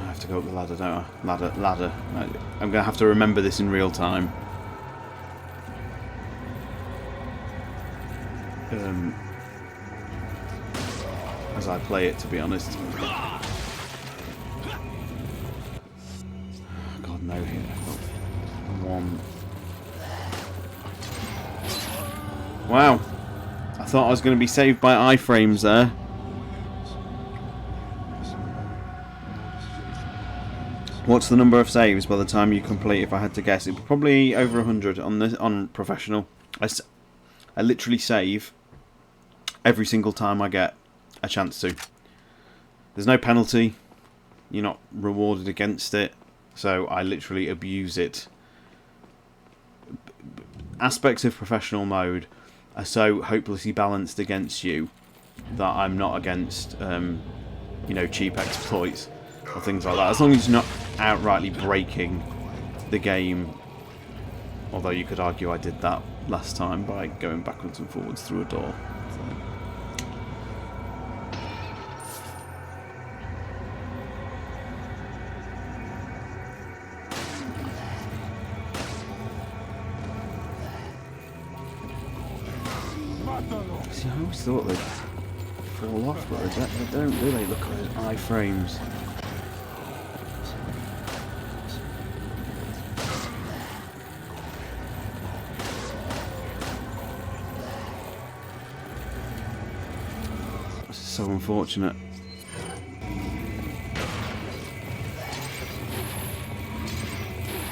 I have to go up the ladder, don't I? Ladder. I'm going to have to remember this in real time. As I play it, to be honest. God, no. Here. One. Wow. I thought I was going to be saved by iframes there. What's the number of saves by the time you complete? If I had to guess, it'd be probably over 100 on professional. I literally save every single time I get a chance to. There's no penalty. You're not rewarded against it. So I literally abuse it. Aspects of professional mode are so hopelessly balanced against you that I'm not against, cheap exploits or things like that. As long as you're not outrightly breaking the game. Although you could argue I did that last time by going backwards and forwards through a door. See, I always thought they'd fall off, but they don't, do they? Look at those iframes. This is so unfortunate.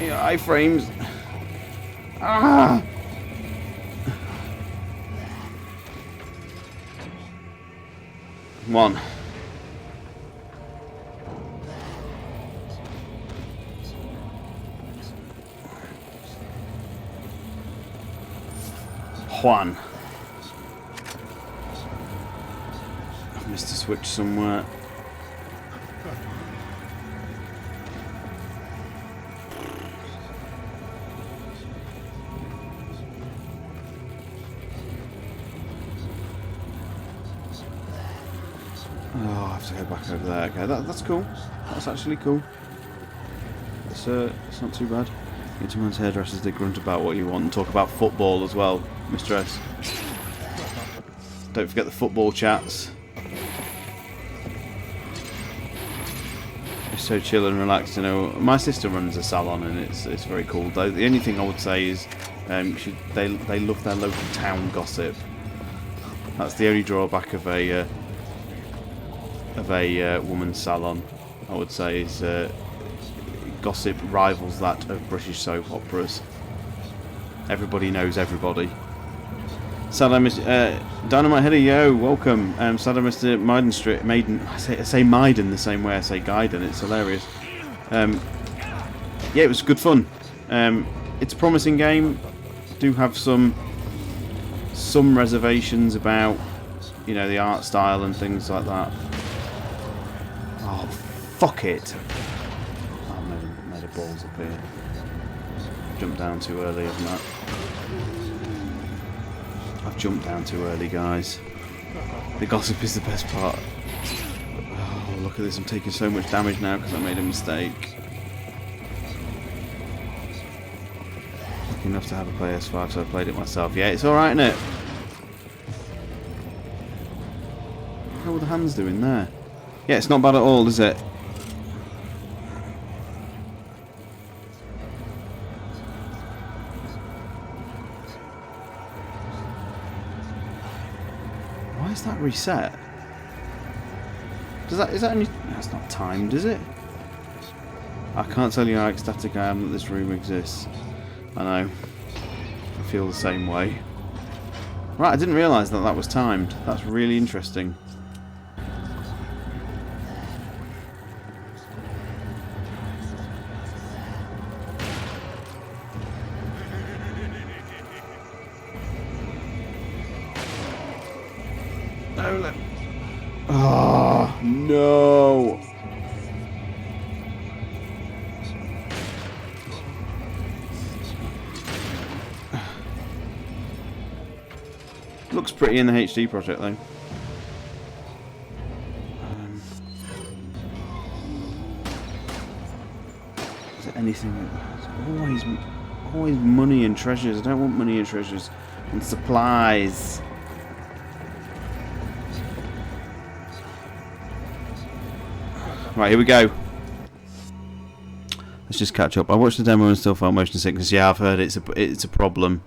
Yeah, iframes. Ah! One. Juan. I've missed a switch somewhere. Oh, I have to go back over there. Okay, that's cool. That's actually cool. It's not too bad. Into man's hairdressers, they grunt about what you want and talk about football as well, Mr. S. Don't forget the football chats. It's so chill and relaxed, you know. My sister runs a salon and it's very cool. Though the only thing I would say is they love their local town gossip. That's the only drawback of a woman's salon, I would say, is gossip rivals that of British soap operas. Everybody knows everybody. Saddam, Dynamite Header, yo, welcome. Saddam, Mr. Maiden. I say Maiden the same way I say Gaiden. It's hilarious. Yeah, it was good fun. It's a promising game. Do have some reservations about, the art style and things like that. Oh, fuck it. Oh, I made a balls up here. Jumped down too early, haven't I? I've jumped down too early, guys. The gossip is the best part. Oh, look at this. I'm taking so much damage now because I made a mistake. Lucky enough to have a PS5, so I played it myself. Yeah, it's alright, isn't it? How are the hands doing there? Yeah, it's not bad at all, is it? Why is that reset? Is that only... That's not timed, is it? I can't tell you how ecstatic I am that this room exists. I know. I feel the same way. Right, I didn't realise that was timed. That's really interesting. Oh, no. Looks pretty in the HD project though. anything. It's always money and treasures. I don't want money and treasures and supplies. Right, here we go. Let's just catch up. I watched the demo and still felt motion sickness. Yeah, I've heard it's a problem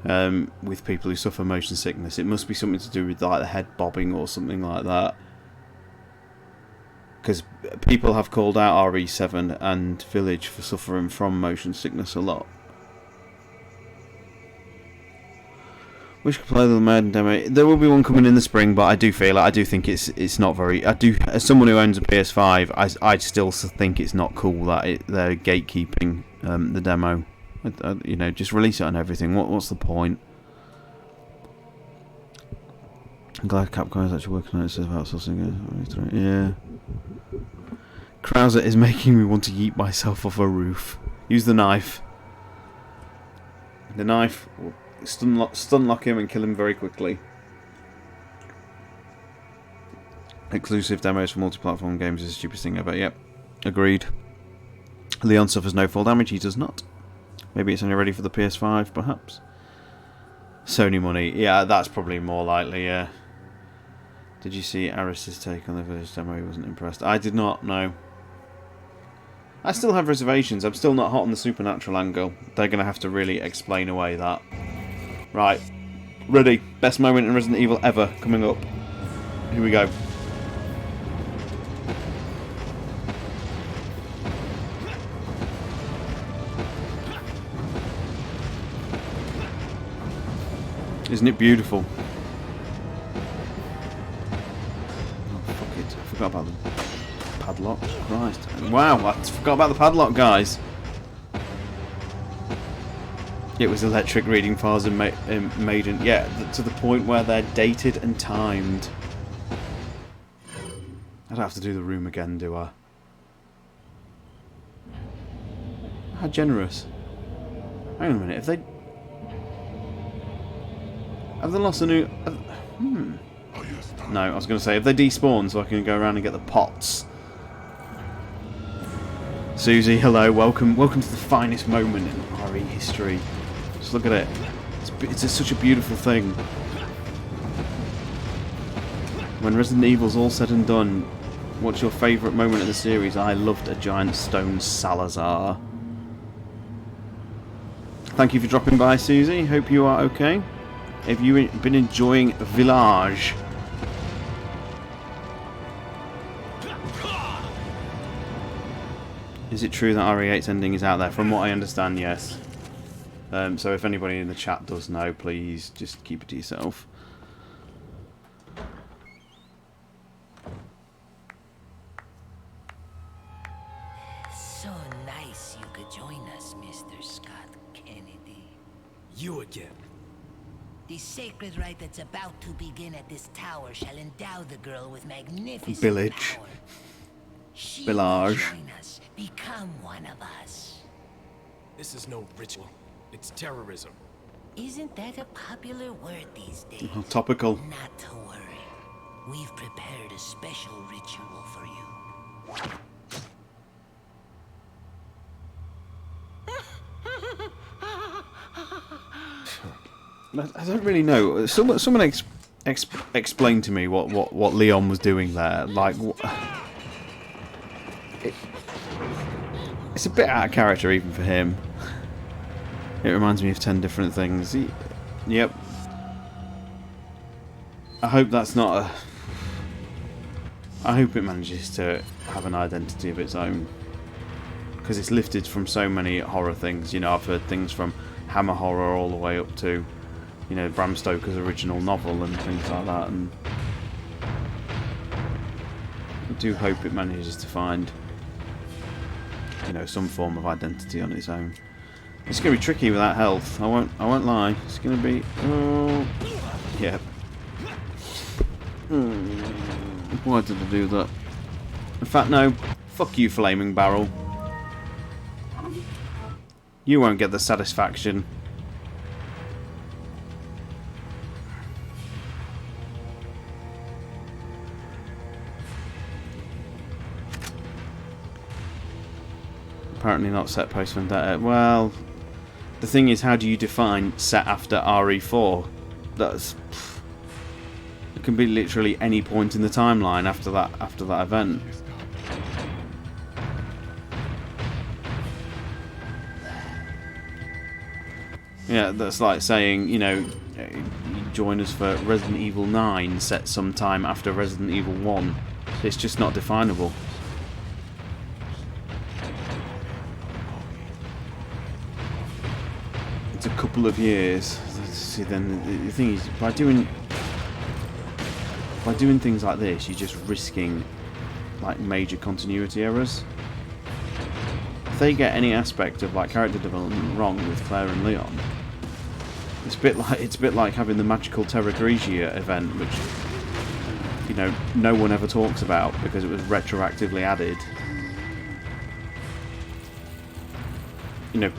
with people who suffer motion sickness. It must be something to do with like the head bobbing or something like that. Because people have called out RE7 and Village for suffering from motion sickness a lot. Wish could play the Madden demo. There will be one coming in the spring, but I do think it's not very. I do, as someone who owns a PS5, I still think it's not cool that they're gatekeeping the demo. You know, just release it on everything. What's the point? I'm glad Capcom is actually working on it about outsourcing it. Yeah. Krauser is making me want to yeet myself off a roof. Use the knife. The knife will stun lock him and kill him very quickly. Exclusive demos for multi-platform games is the stupidest thing ever. Yep, agreed. Leon suffers no fall damage. He does not. Maybe it's only ready for the PS5, perhaps. Sony money. Yeah, that's probably more likely, yeah. Did you see Aris's take on the Village demo? He wasn't impressed. I did not, no. I still have reservations. I'm still not hot on the supernatural angle. They're going to have to really explain away that. Right. Ready. Best moment in Resident Evil ever coming up. Here we go. Isn't it beautiful? Oh, fuck it. I forgot about the padlock. Christ. Wow, I forgot about the padlock, guys. It was electric reading files in Maiden. Yeah, to the point where they're dated and timed. I don't have to do the room again, do I? How generous. Hang on a minute, have they lost a new... No, I was going to say, have they despawned so I can go around and get the pots? Susie, hello, welcome to the finest moment in RE history. Just look at it. It's such a beautiful thing. When Resident Evil's all said and done, what's your favourite moment of the series? I loved a giant stone Salazar. Thank you for dropping by, Susie. Hope you are okay. Have you been enjoying Village? Is it true that RE8's ending is out there? From what I understand, yes. So if anybody in the chat does know, please just keep it to yourself. So nice you could join us, Mr. Scott Kennedy. You again. The sacred rite that's about to begin at this tower shall endow the girl with magnificent Village. power. She Village. will join us, become one of us. This is no ritual. It's terrorism. Isn't that a popular word these days? Topical. Not to worry. We've prepared a special ritual for you. I don't really know. Someone explain to me what Leon was doing there. Like, it's a bit out of character even for him. It reminds me of 10 different things. Yep. I hope that's not a... I hope it manages to have an identity of its own. Because it's lifted from so many horror things. You know, I've heard things from Hammer Horror all the way up to, you know, Bram Stoker's original novel and things like that. And I do hope it manages to find, you know, some form of identity on its own. It's going to be tricky without health. I won't lie. It's going to be... Oh, yeah. Why did I do that? In fact, no. Fuck you, Flaming Barrel. You won't get the satisfaction. Apparently not set post Vendetta. Well, the thing is, how do you define set after RE4? That's... It can be literally any point in the timeline after that event. Yeah, that's like saying, you know, join us for Resident Evil 9 set sometime after Resident Evil 1. It's just not definable. It's a couple of years. See, then the thing is, by doing things like this, you're just risking like major continuity errors. If they get any aspect of like character development wrong with Claire and Leon, it's a bit like having the magical Terra Grigia event, which, you know, no one ever talks about because it was retroactively added. You know,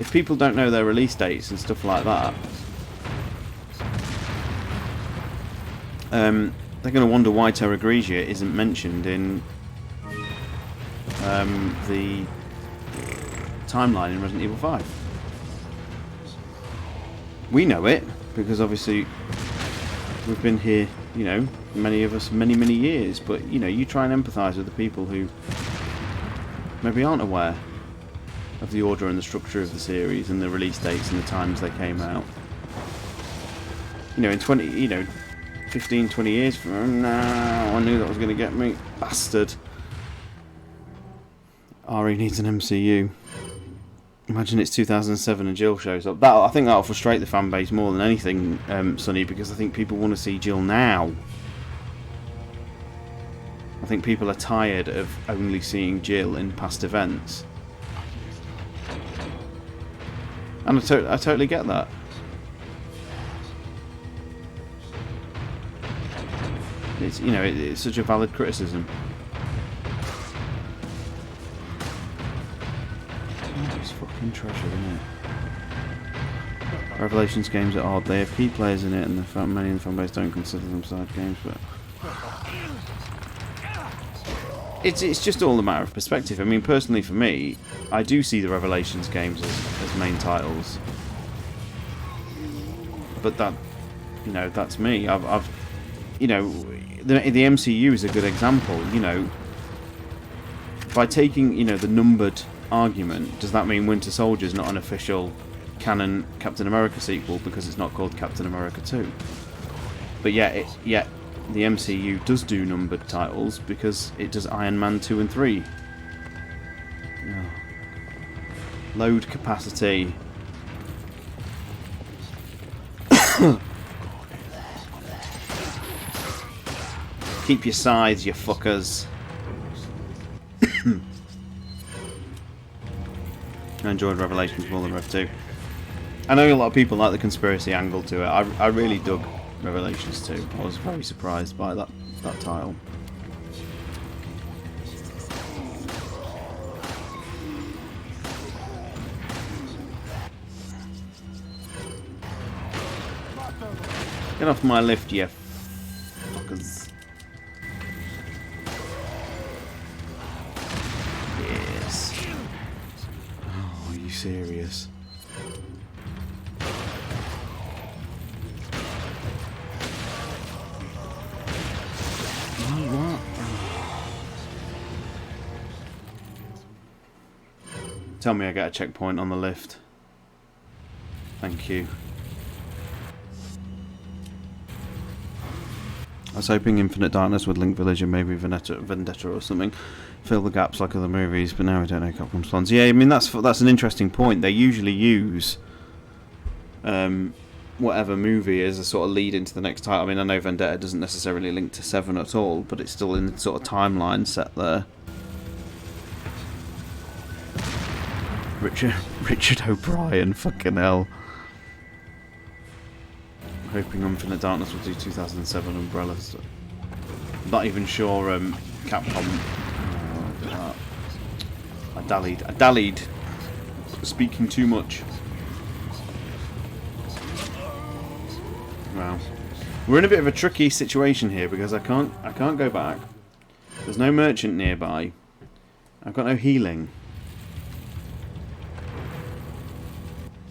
if people don't know their release dates and stuff like that, they're going to wonder why Terra Grigia isn't mentioned in the timeline in Resident Evil 5. We know it because obviously we've been here, you know, many of us many years, but you know, you try and empathise with the people who maybe aren't aware of the order and the structure of the series and the release dates and the times they came out. You know, in 15, 20 years from now, I knew that was going to get me. Bastard. RE needs an MCU. Imagine it's 2007 and Jill shows up. I think that'll frustrate the fan base more than anything, Sonny, because I think people want to see Jill now. I think people are tired of only seeing Jill in past events. And I totally get that. It's, you know, it's such a valid criticism. Oh, it's fucking treasure, isn't it? Revelations games are odd. They have key players in it, and many in the fanbase don't consider them side games. But it's just all a matter of perspective. I mean, personally, for me, I do see the Revelations games as main titles. But that, you know, that's me. I've you know, the MCU is a good example. You know, by taking, you know, the numbered argument, does that mean Winter Soldier is not an official canon Captain America sequel because it's not called Captain America 2? But yet the MCU does do numbered titles because it does Iron Man 2 and 3. Oh. Load capacity. Keep your sides, you fuckers. I enjoyed Revelations more than Rev 2. I know a lot of people like the conspiracy angle to it. I really dug Revelations 2. I was very surprised by that title. Get off my lift, you fuckers. Yes. Oh, are you serious? What? Tell me I get a checkpoint on the lift. Thank you. I was hoping Infinite Darkness would link Village and maybe Vendetta or something, fill the gaps like other movies, but now we don't know Capcom's plans. Yeah, I mean that's an interesting point. They usually use whatever movie as a sort of lead into the next title. I mean, I know Vendetta doesn't necessarily link to 7 at all, but it's still in the sort of timeline set there. Richard O'Brien, fucking hell. Hoping Infinite Darkness will do 2007 Umbrella. So I'm not even sure Capcom. I dallied. Speaking too much. Wow. We're in a bit of a tricky situation here because I can't go back. There's no merchant nearby. I've got no healing.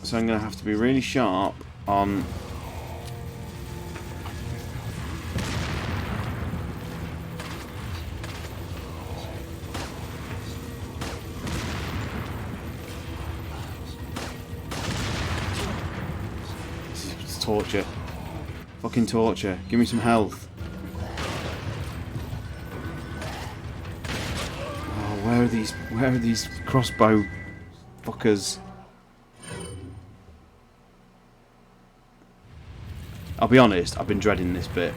So I'm going to have to be really sharp on... It's torture. Fucking torture. Give me some health. Oh, where are these crossbow fuckers? I'll be honest, I've been dreading this bit.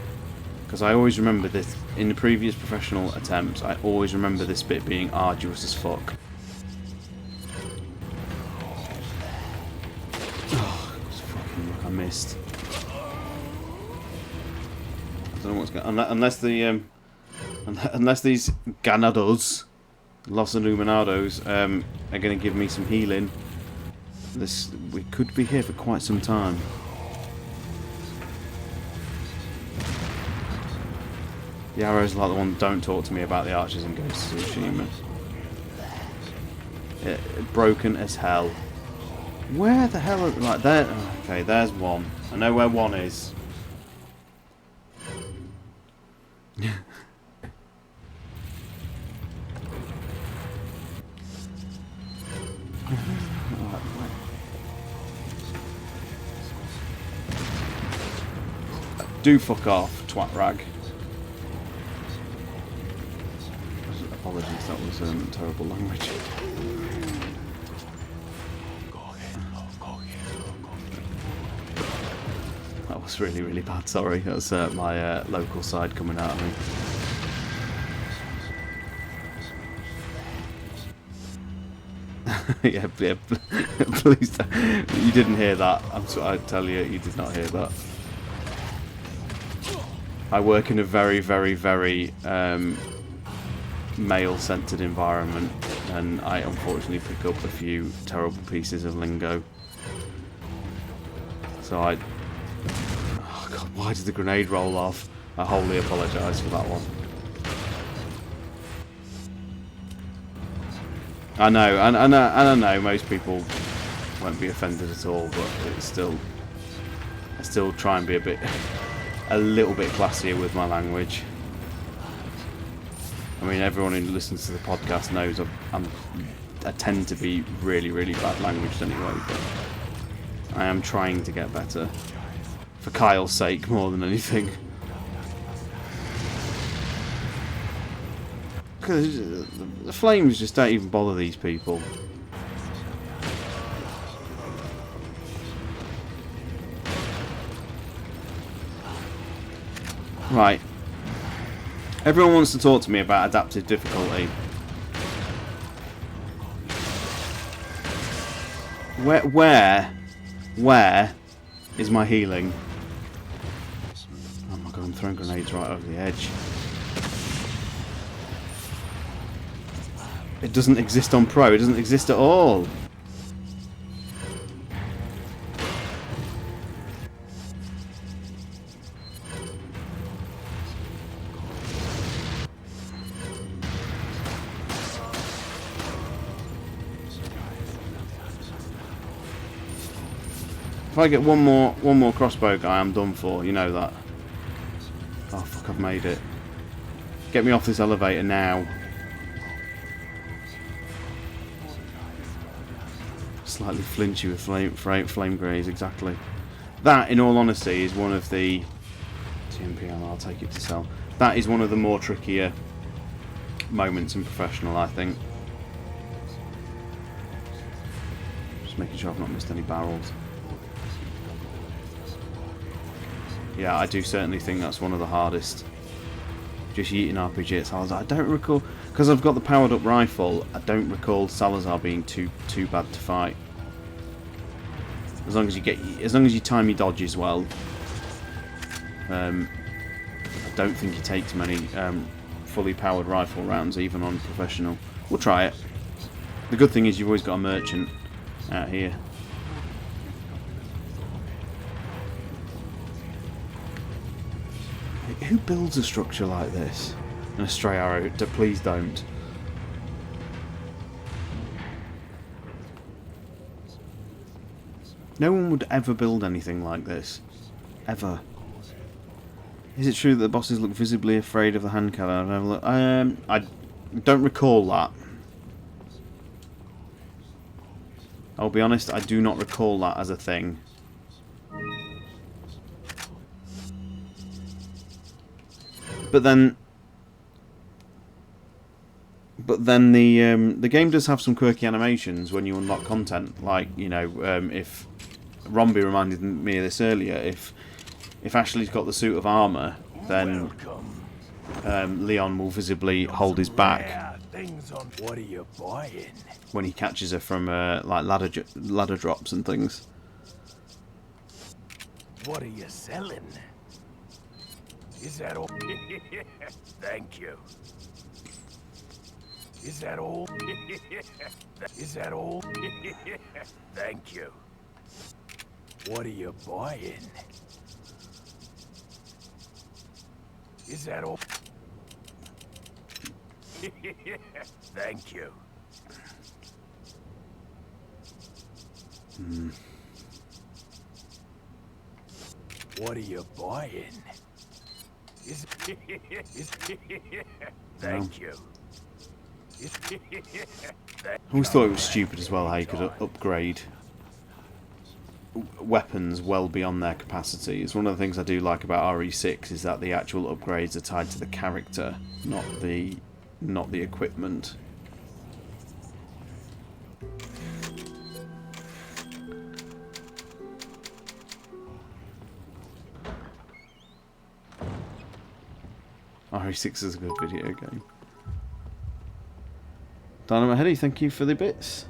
Because I always remember this, in the previous professional attempts, I always remember this bit being arduous as fuck. Oh, fucking look, I missed. I don't know what's going on. Unless these Ganados, Los Illuminados, are going to give me some healing. We could be here for quite some time. The arrows are like the one, don't talk to me about the archers in Ghost of Tsushima. Broken as hell. Where the hell are... Like, there... Okay, there's one. I know where one is. Do fuck off, twat rag. Apologies, that was terrible language. That was really, really bad, sorry. That was my local side coming out of me. yeah, please don't. You didn't hear that. I tell you, you did not hear that. I work in a very, very, very male-centered environment, and I unfortunately pick up a few terrible pieces of lingo. So oh god, why did the grenade roll off? I wholly apologise for that one. I know, and I know most people won't be offended at all, but it's still, I still try and be a little bit classier with my language. I mean, everyone who listens to the podcast knows I tend to be really, really bad language anyway, but I am trying to get better. For Kyle's sake, more than anything. Because the flames just don't even bother these people. Right. Everyone wants to talk to me about adaptive difficulty. Where is my healing? Oh my god, I'm throwing grenades right over the edge. It doesn't exist on Pro, it doesn't exist at all. If I get one more crossbow guy, I'm done for. You know that. Oh fuck! I've made it. Get me off this elevator now. Slightly flinchy with flame grenades, exactly. That, in all honesty, is one of the TMPL. I'll take it to sell. That is one of the more trickier moments in professional, I think. Just making sure I've not missed any barrels. Yeah, I do certainly think that's one of the hardest. Just yeeting RPG at Salazar. I don't recall, because I've got the powered up rifle, I don't recall Salazar being too bad to fight. As long as you time your dodges well. I don't think he takes many fully powered rifle rounds, even on professional. We'll try it. The good thing is you've always got a merchant out here. Who builds a structure like this? And a stray arrow. Please don't. No one would ever build anything like this. Ever. Is it true that the bosses look visibly afraid of the hand cannon? I don't recall that. I'll be honest, I do not recall that as a thing. But then the game does have some quirky animations when you unlock content. Like, you know, if Romby reminded me of this earlier, if Ashley's got the suit of armour, then Leon will visibly hold his back What are you buying? when he catches her from like ladder drops and things. What are you selling? Is that all? Thank you. Is that all? Is that all? Thank you. What are you buying? Is that all? Thank you. What are you buying? Thank you. I always thought it was stupid as well how you could upgrade weapons well beyond their capacity. It's one of the things I do like about RE6 is that the actual upgrades are tied to the character, not the equipment. RE6 is a good video game. Dynamite Heady, thank you for the bits.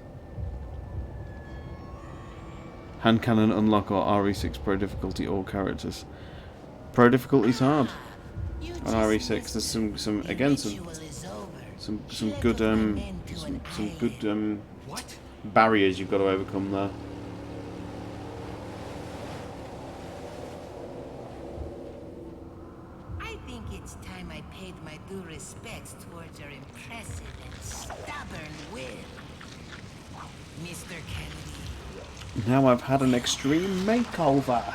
Hand cannon unlock or RE6 pro difficulty all characters. Pro difficulty's hard. On RE6 there's some good some good barriers you've got to overcome there. I think it's time I paid my due respects towards your impressive and stubborn will, Mr. Kennedy. Now I've had an extreme makeover.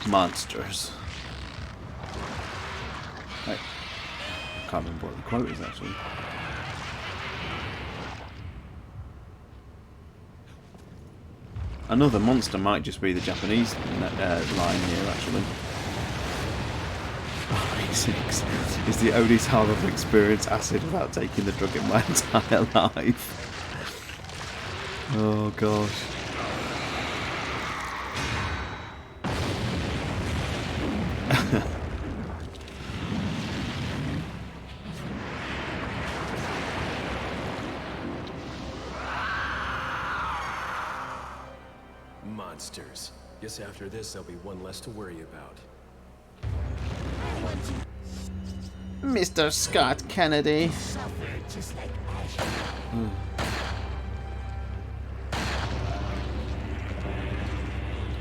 Monsters. I can't remember what the quote is actually. Another monster might just be the Japanese line here actually. RE6 is the only time I've experienced acid without taking the drug in my entire life. Oh gosh. Monsters. Guess after this there'll be one less to worry about. Mr. Scott Kennedy.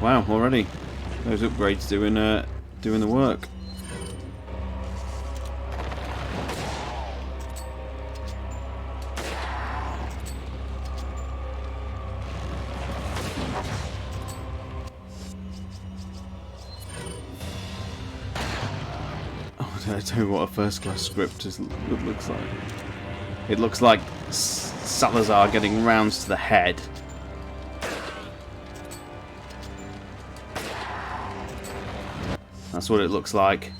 Wow, already those upgrades doing the work. I tell you what a first-class script looks like. It looks like Salazar getting rounds to the head. That's what it looks like.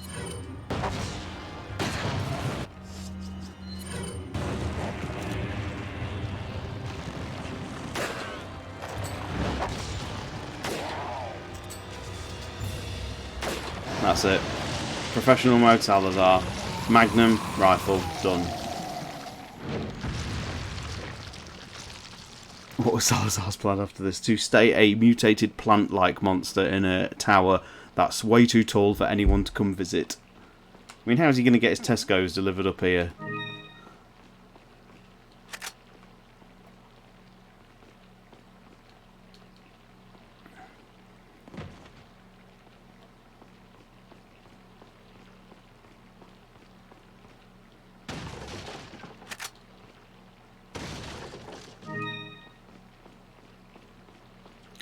That's it. Professional mode Salazar. Magnum, rifle, done. What was Salazar's plan after this? To stay a mutated plant-like monster in a tower that's way too tall for anyone to come visit. I mean, how's he going to get his Tesco's delivered up here?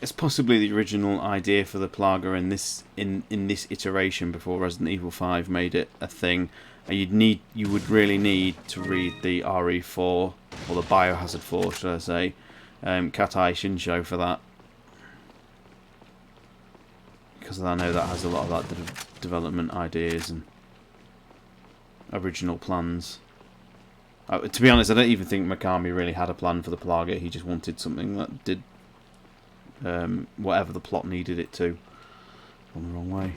it's possibly the original idea for the Plaga in this iteration before Resident Evil 5 made it a thing. You would really need to read the RE4 or the Biohazard 4, should I say, Katai Shinsho for that, because I know that has a lot of that development ideas and original plans. To be honest, I don't even think Mikami really had a plan for the Plaga. He just wanted something that did whatever the plot needed it to. Gone the wrong way.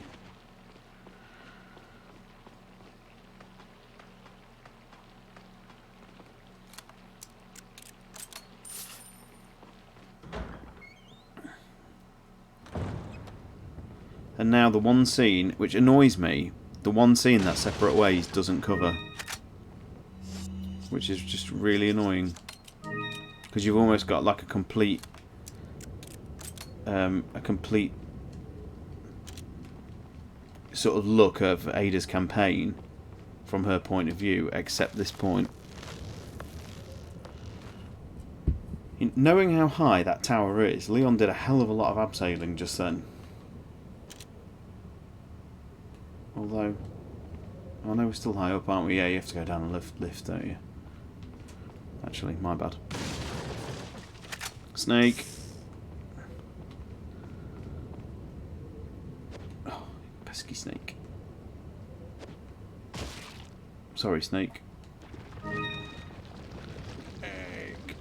And now the one scene which annoys me, the one scene that Separate Ways doesn't cover, which is just really annoying, because you've almost got like a complete sort of look of Ada's campaign from her point of view, except this point. Knowing how high that tower is, Leon did a hell of a lot of abseiling just then. Although, I know we're still high up, aren't we? Yeah, you have to go down a lift, don't you? Actually, my bad. Snake. Oh, pesky snake. Sorry, snake. Egg.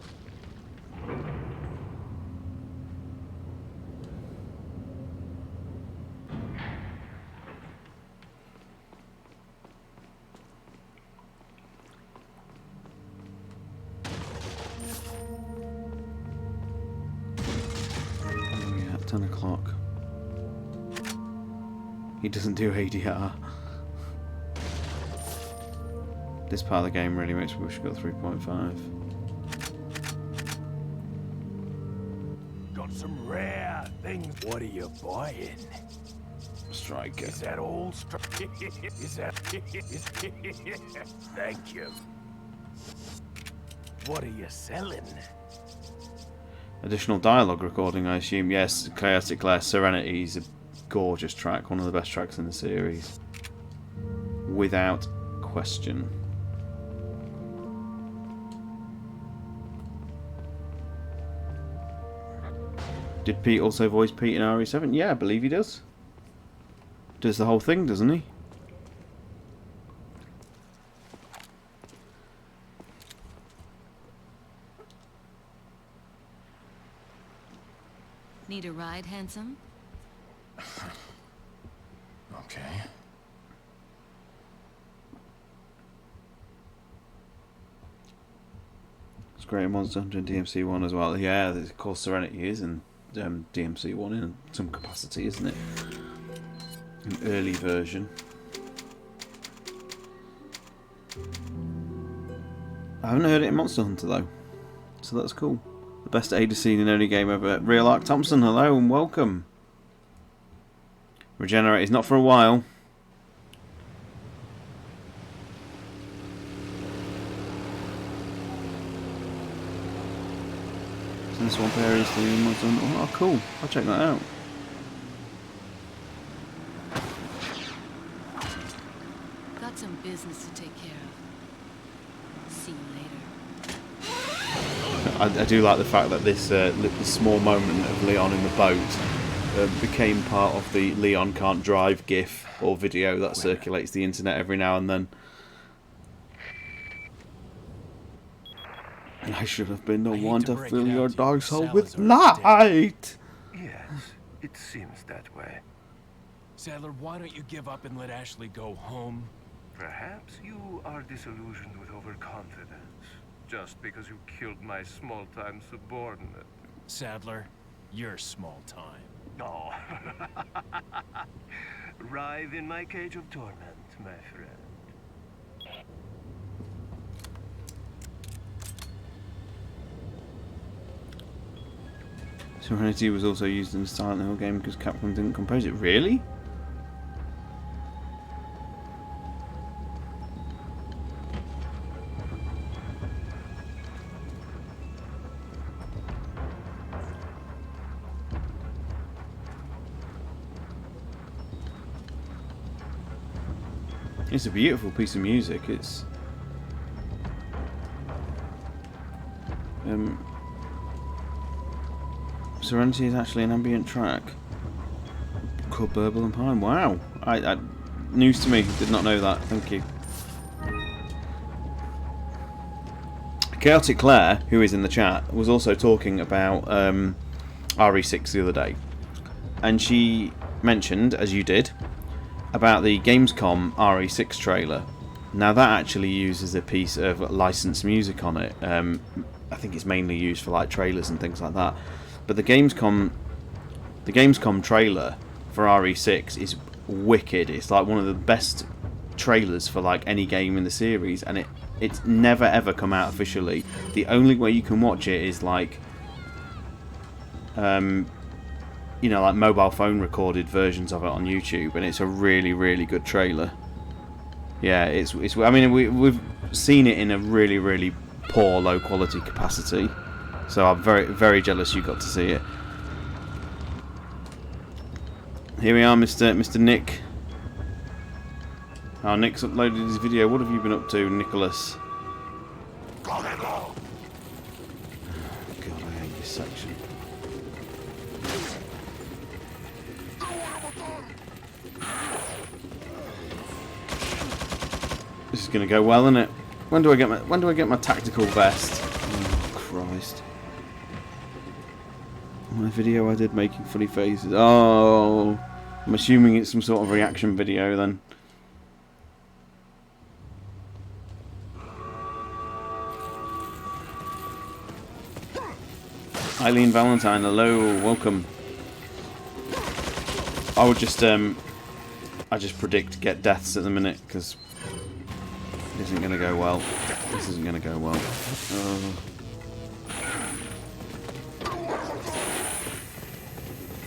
Oh yeah, 10 o'clock. He doesn't do ADR. This part of the game really makes me wish we got 3.5. Got some rare things. What are you buying? Striker. Is that all? Is that? Thank you. What are you selling? Additional dialogue recording, I assume. Yes, Chaotic Glare Serenity is a gorgeous track, one of the best tracks in the series, without question. Did Pete also voice Pete in RE7? Yeah, I believe he does. Does the whole thing, doesn't he? Need a ride, handsome? Okay. It's great in Monster Hunter and DMC1 as well. Yeah, of course Serenity is in DMC1 in some capacity, isn't it? An early version. I haven't heard it in Monster Hunter though, so that's cool. The best Ada scene in any game ever. Real Arc Thompson, hello and welcome. Regenerate is not for a while. So this one pair is the Monster Hunter. Oh, cool. I'll check that out. Got some business to take care of. See you later. I do like the fact that this small moment of Leon in the boat became part of the Leon can't drive GIF or video that circulates the internet every now and then. I should have been the one to fill your dog's hole with light. Yes, it seems that way. Sadler, why don't you give up and let Ashley go home? Perhaps you are disillusioned with overconfidence, just because you killed my small-time subordinate. Sadler, you're small time. No. Writhe in my cage of torment, my friend. Serenity was also used in the Silent Hill game because Capcom didn't compose it. Really? It's a beautiful piece of music. It's Serenity is actually an ambient track called Burble and Pine. Wow, I news to me. Did not know that. Thank you. Chaotic Claire, who is in the chat, was also talking about RE6 the other day, and she mentioned, as you did, about the Gamescom RE6 trailer. Now that actually uses a piece of licensed music on it. I think it's mainly used for like trailers and things like that. But the Gamescom trailer for RE6 is wicked. It's like one of the best trailers for like any game in the series, and it's never ever come out officially. The only way you can watch it is like you know, like mobile phone recorded versions of it on YouTube, and it's a really, really good trailer. Yeah, it's I mean, we've seen it in a really, really poor, low quality capacity, so I'm very, very jealous you got to see it. Here we are, Mr. Nick. Oh, Nick's uploaded his video. What have you been up to, Nicholas? God, I hate this section. This is gonna go well, isn't it? When do I get my tactical vest? Oh Christ! My video I did making funny faces. Oh, I'm assuming it's some sort of reaction video then. Eileen Valentine, hello, welcome. I would just I just predict get deaths at the minute because it isn't going to go well. This isn't going to go well.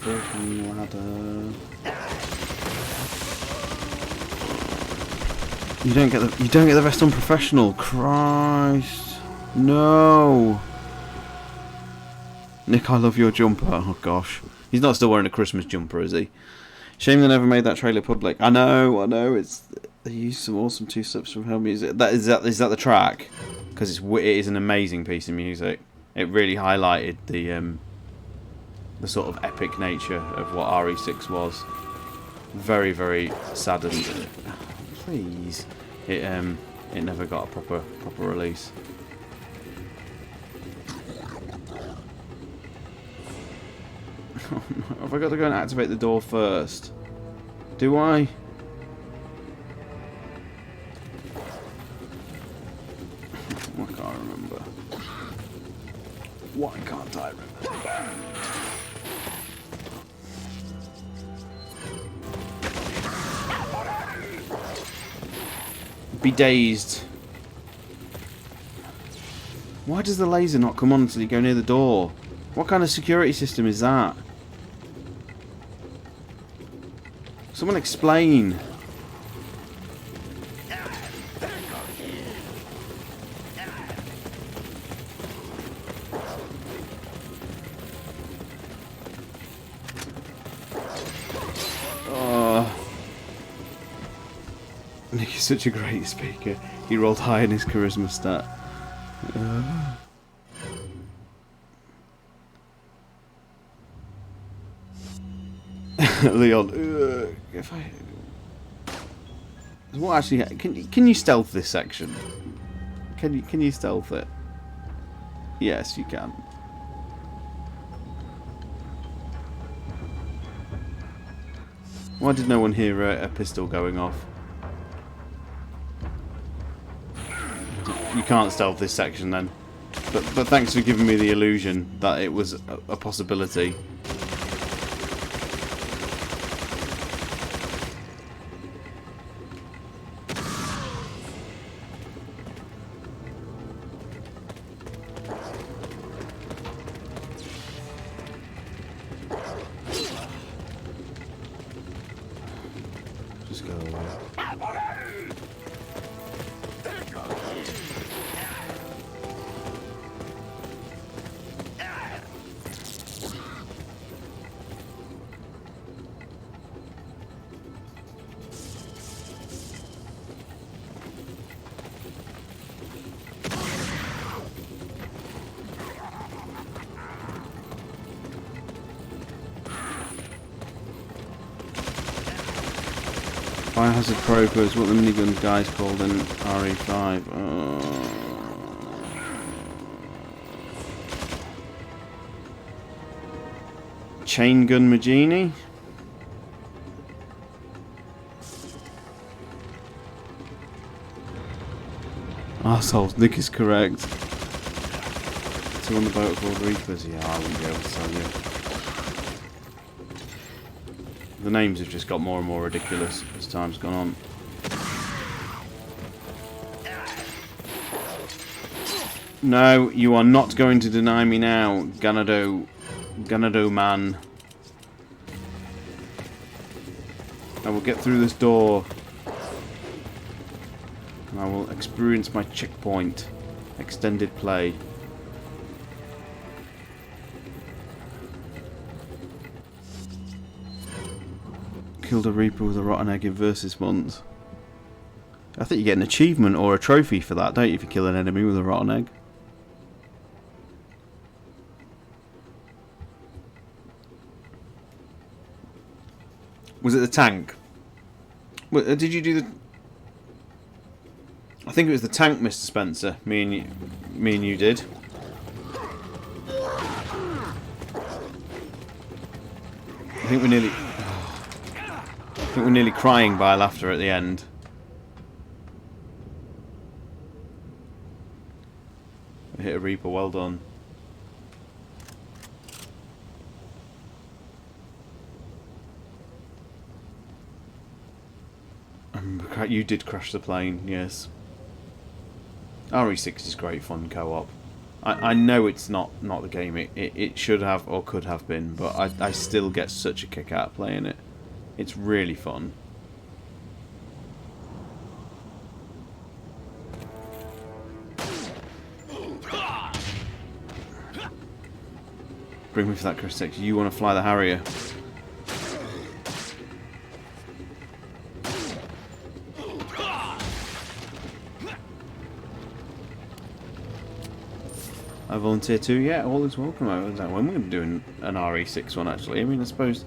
Broken ladder. You don't get the vest on professional. Christ, no. Nick, I love your jumper. Oh gosh, he's not still wearing a Christmas jumper, is he? Shame they never made that trailer public. I know. It's they used some awesome 2 steps from Hell music. Is that the track? Because it is an amazing piece of music. It really highlighted the sort of epic nature of what RE6 was. Very, very saddened. Please, it never got a proper release. Have I got to go and activate the door first? Do I? I can't remember. Why can't I remember? Be dazed. Why does the laser not come on until you go near the door? What kind of security system is that? Someone explain. Nick is such a great speaker. He rolled high in his charisma stat. Leon, if I... What actually... Can you stealth this section? Can you stealth it? Yes, you can. Why did no one hear a pistol going off? You can't stealth this section then. But thanks for giving me the illusion that it was a possibility. Just go away. Biohazard Probe is what the minigun guy's called in RE5. Chain Gun Magini? Arseholes, Nick is correct. Two on the boat called Reapers. Yeah, I wouldn't be able to tell you. The names have just got more and more ridiculous as time's gone on. No, you are not going to deny me now, Ganado man. I will get through this door. And I will experience my checkpoint. Extended play. Killed a Reaper with a rotten egg in Versus once. I think you get an achievement or a trophy for that, don't you, if you kill an enemy with a rotten egg? Was it the tank? Did you do the... I think it was the tank, Mr. Spencer. Me and you did. I think we're nearly crying by laughter at the end. I hit a Reaper, well done. You did crash the plane, yes. RE6 is great fun co-op. I know it's not the game it should have or could have been, but I still get such a kick out of playing it. It's really fun. Bring me for that Chris 6. You want to fly the Harrier? I volunteer too. Yeah, all is welcome. I don't know when we're going to do an RE6 one actually. I mean, I suppose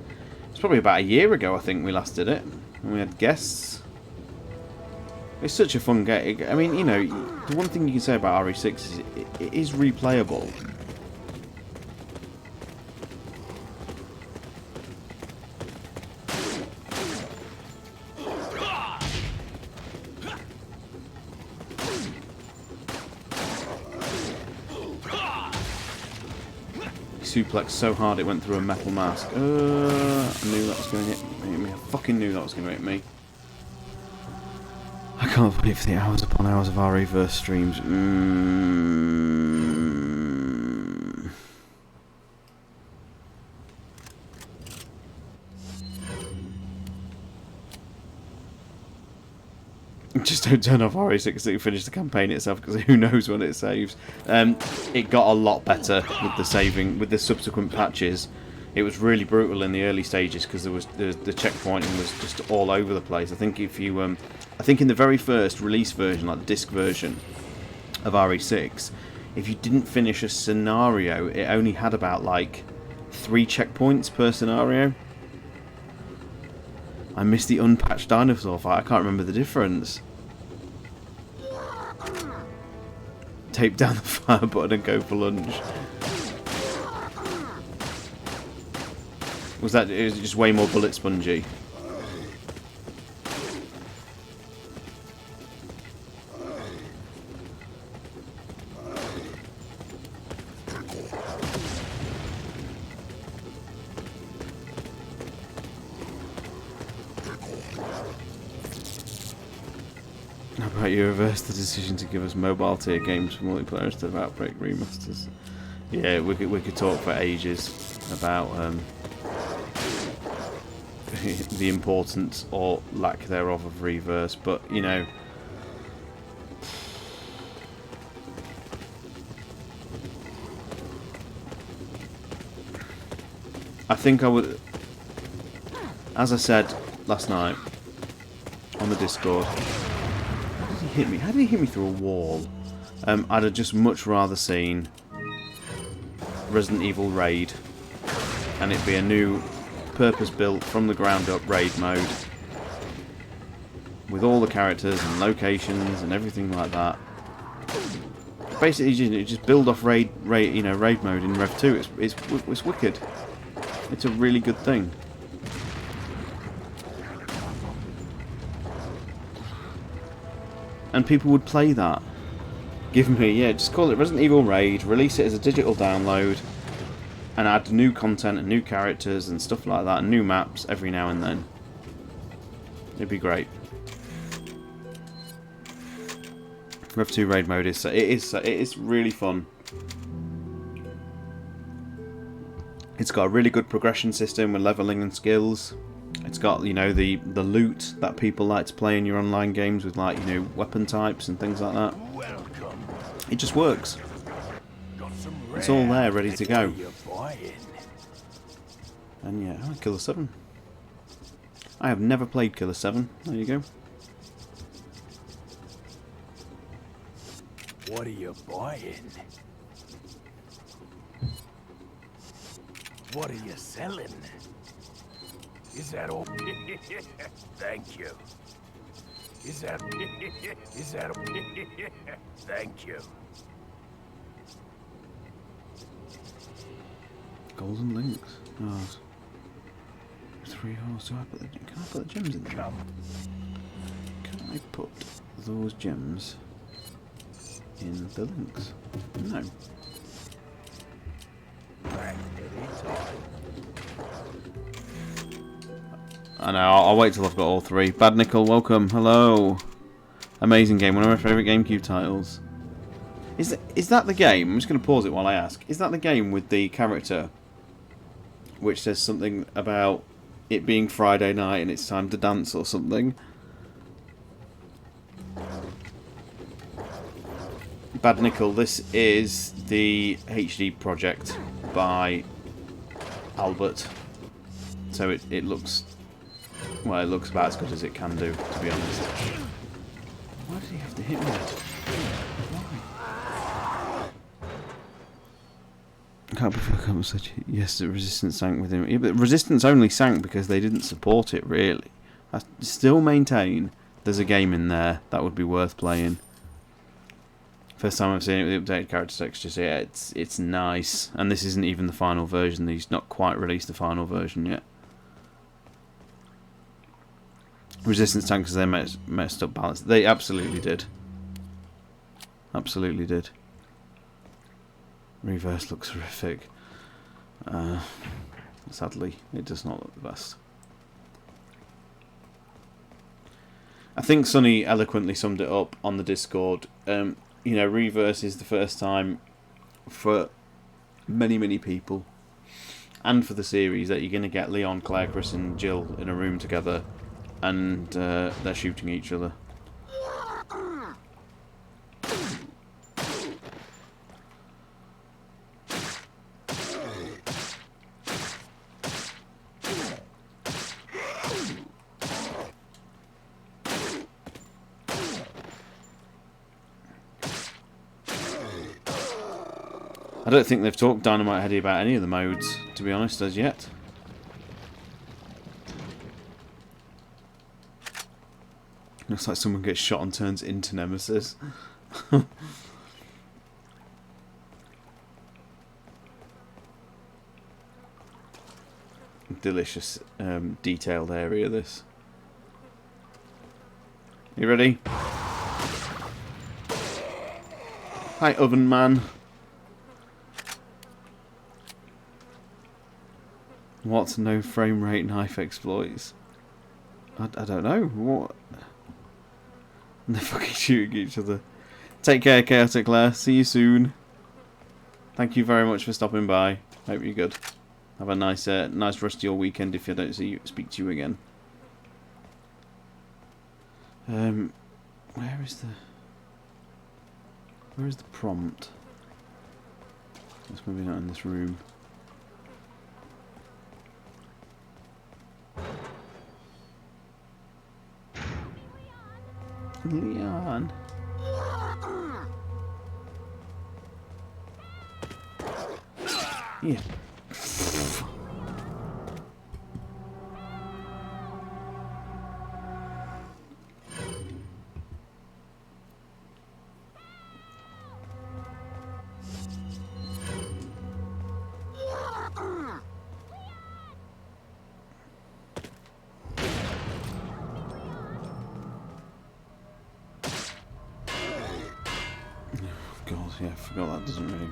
it's probably about a year ago I think we last did it. And we had guests. It's such a fun game. I mean, you know, the one thing you can say about RE6 is it is replayable. Suplex so hard it went through a metal mask. I knew that was going to hit me. I fucking knew that was going to hit me. I can't believe the hours upon hours of RE-verse streams. Just don't turn off RE6 so you finish the campaign itself, because who knows when it saves. It got a lot better with the saving, with the subsequent patches. It was really brutal in the early stages because there was the checkpointing was just all over the place. I think if you, I think in the very first release version, like the disc version of RE6, if you didn't finish a scenario, it only had about like 3 checkpoints per scenario. I missed the unpatched dinosaur fight. I can't remember the difference. Tape down the fire button and go for lunch. Was it just way more bullet spongy? How about you reverse the decision to give us mobile tier games for multiplayer instead of Outbreak remasters? Yeah, we could talk for ages about the importance or lack thereof of reverse, but you know, I think I would, as I said last night on the Discord. How did he hit me? How did he hit me through a wall? I'd have just much rather seen Resident Evil Raid, and it'd be a new purpose-built from the ground up raid mode with all the characters and locations and everything like that. Basically, you just build off raid mode in Rev 2. It's wicked. It's a really good thing. And people would play that. Give me, yeah, just call it Resident Evil Raid, release it as a digital download, and add new content and new characters and stuff like that, and new maps every now and then. It'd be great. Rev 2 raid mode is really fun. It's got a really good progression system with leveling and skills. It's got, you know, the loot that people like to play in your online games with, like, you know, weapon types and things like that. Welcome. It just works. Got some It's all there, ready to go. You're buying. And yeah, oh, Killer 7. I have never played Killer 7. There you go. What are you buying? What are you selling? Is that all? Thank you. Is that? Thank you. Golden links. Oh. 3 holes. Can I put the gems in there? Can I put those gems in the links? No. I know, I'll wait till I've got all 3. Bad Nickel, welcome, hello. Amazing game, one of my favourite GameCube titles. Is that the game? I'm just going to pause it while I ask. Is that the game with the character which says something about it being Friday night and it's time to dance or something? Bad Nickel, this is the HD project by Albert. So it looks... well, it looks about as good as it can do, to be honest. Why did he have to hit me? Why? Can't become such. Yes, the resistance sank with him. Yeah, but resistance only sank because they didn't support it, really. I still maintain there's a game in there that would be worth playing. First time I've seen it with the updated character textures. Yeah, it's nice. And this isn't even the final version. He's not quite released the final version yet. Resistance tankers, they messed up balance. They absolutely did. Absolutely did. Reverse looks horrific. Sadly, it does not look the best. I think Sonny eloquently summed it up on the Discord. You know, Reverse is the first time for many people, and for the series, that you're going to get Leon, Claire, Chris and Jill in a room together, and they're shooting each other. I don't think they've talked Dynamite Heady about any of the modes, to be honest, as yet. Looks like someone gets shot and turns into Nemesis. Delicious, detailed area, this. You ready? Hi, Oven Man. What no frame rate knife exploits? I don't know. What? They're fucking shooting each other. Take care, Chaotic Lair. See you soon. Thank you very much for stopping by. Hope you're good. Have a nice rest of your weekend if I don't speak to you again. Where is the prompt? It's maybe not in this room. Leon. Yeah. yeah, I forgot that doesn't really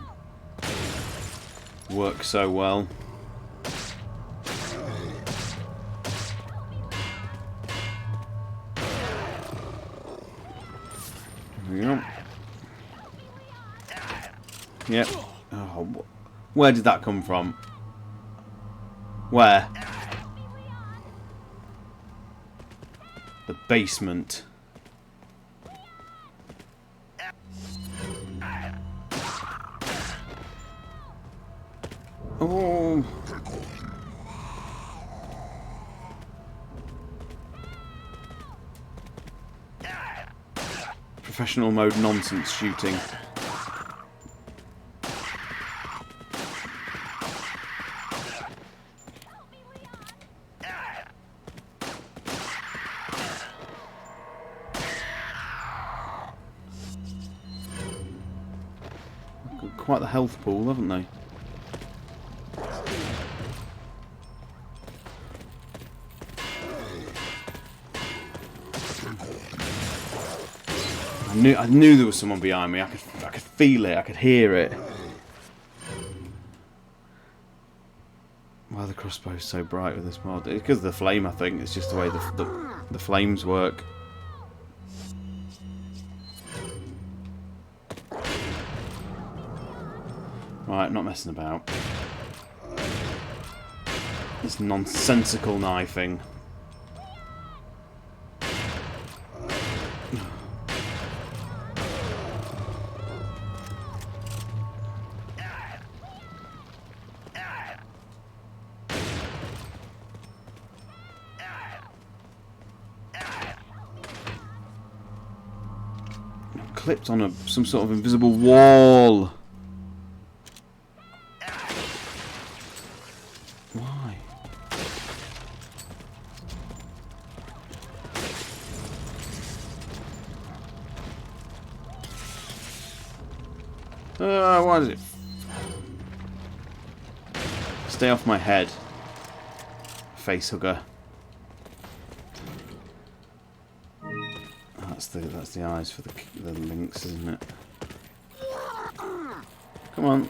work so well. There we go. Yep. Oh, where did that come from? Where? The basement. Oh. Professional mode nonsense shooting. Got quite the health pool, haven't they? I knew there was someone behind me. I could feel it. I could hear it. Why are the crossbows so bright with this mod? It's because of the flame, I think. It's just the way the flames work. Right, not messing about. This nonsensical knifing. Clipped on some sort of invisible wall. Why? Why does it? Stay off my head, face hugger. That's the eyes for the lynx, isn't it? Come on.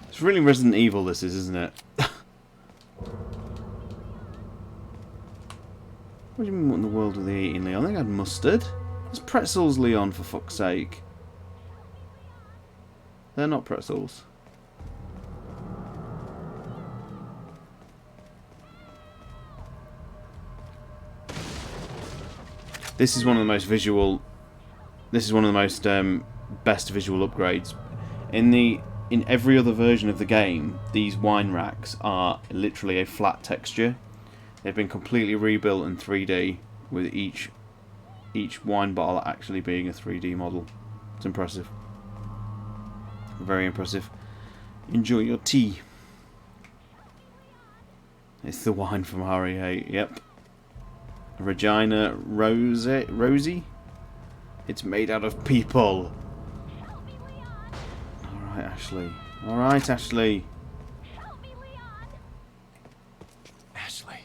It's really Resident Evil, this is, isn't it? What do you mean, what in the world are they eating, Leon? I think I had mustard. It's pretzels, Leon, for fuck's sake. They're not pretzels. This is one of the most visual... This is one of the most best visual upgrades. In every other version of the game, these wine racks are literally a flat texture. They've been completely rebuilt in 3D, with each wine bottle actually being a 3D model. It's impressive. Very impressive. Enjoy your tea. It's the wine from RE8, yep. Regina Rosie? It's made out of people. Alright, Ashley. Alright, Ashley. Ashley.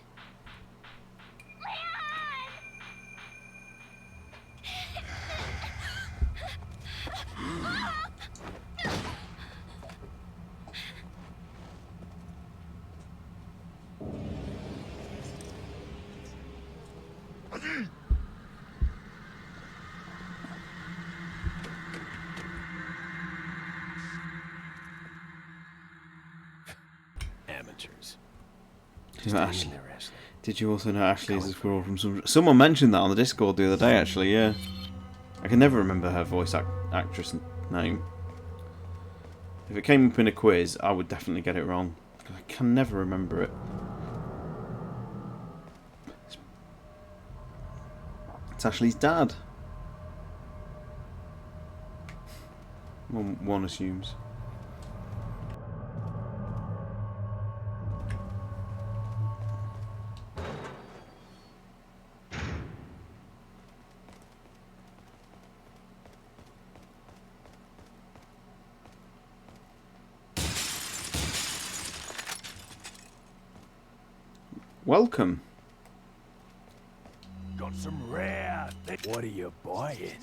Amateurs. Is that Ashley? Did you also know Ashley is a squirrel from some... Someone mentioned that on the Discord the other day, actually, yeah. I can never remember her voice actress name. If it came up in a quiz, I would definitely get it wrong. I can never remember it. It's Ashley's dad. One assumes. welcome. Got some rare things. What are you buying?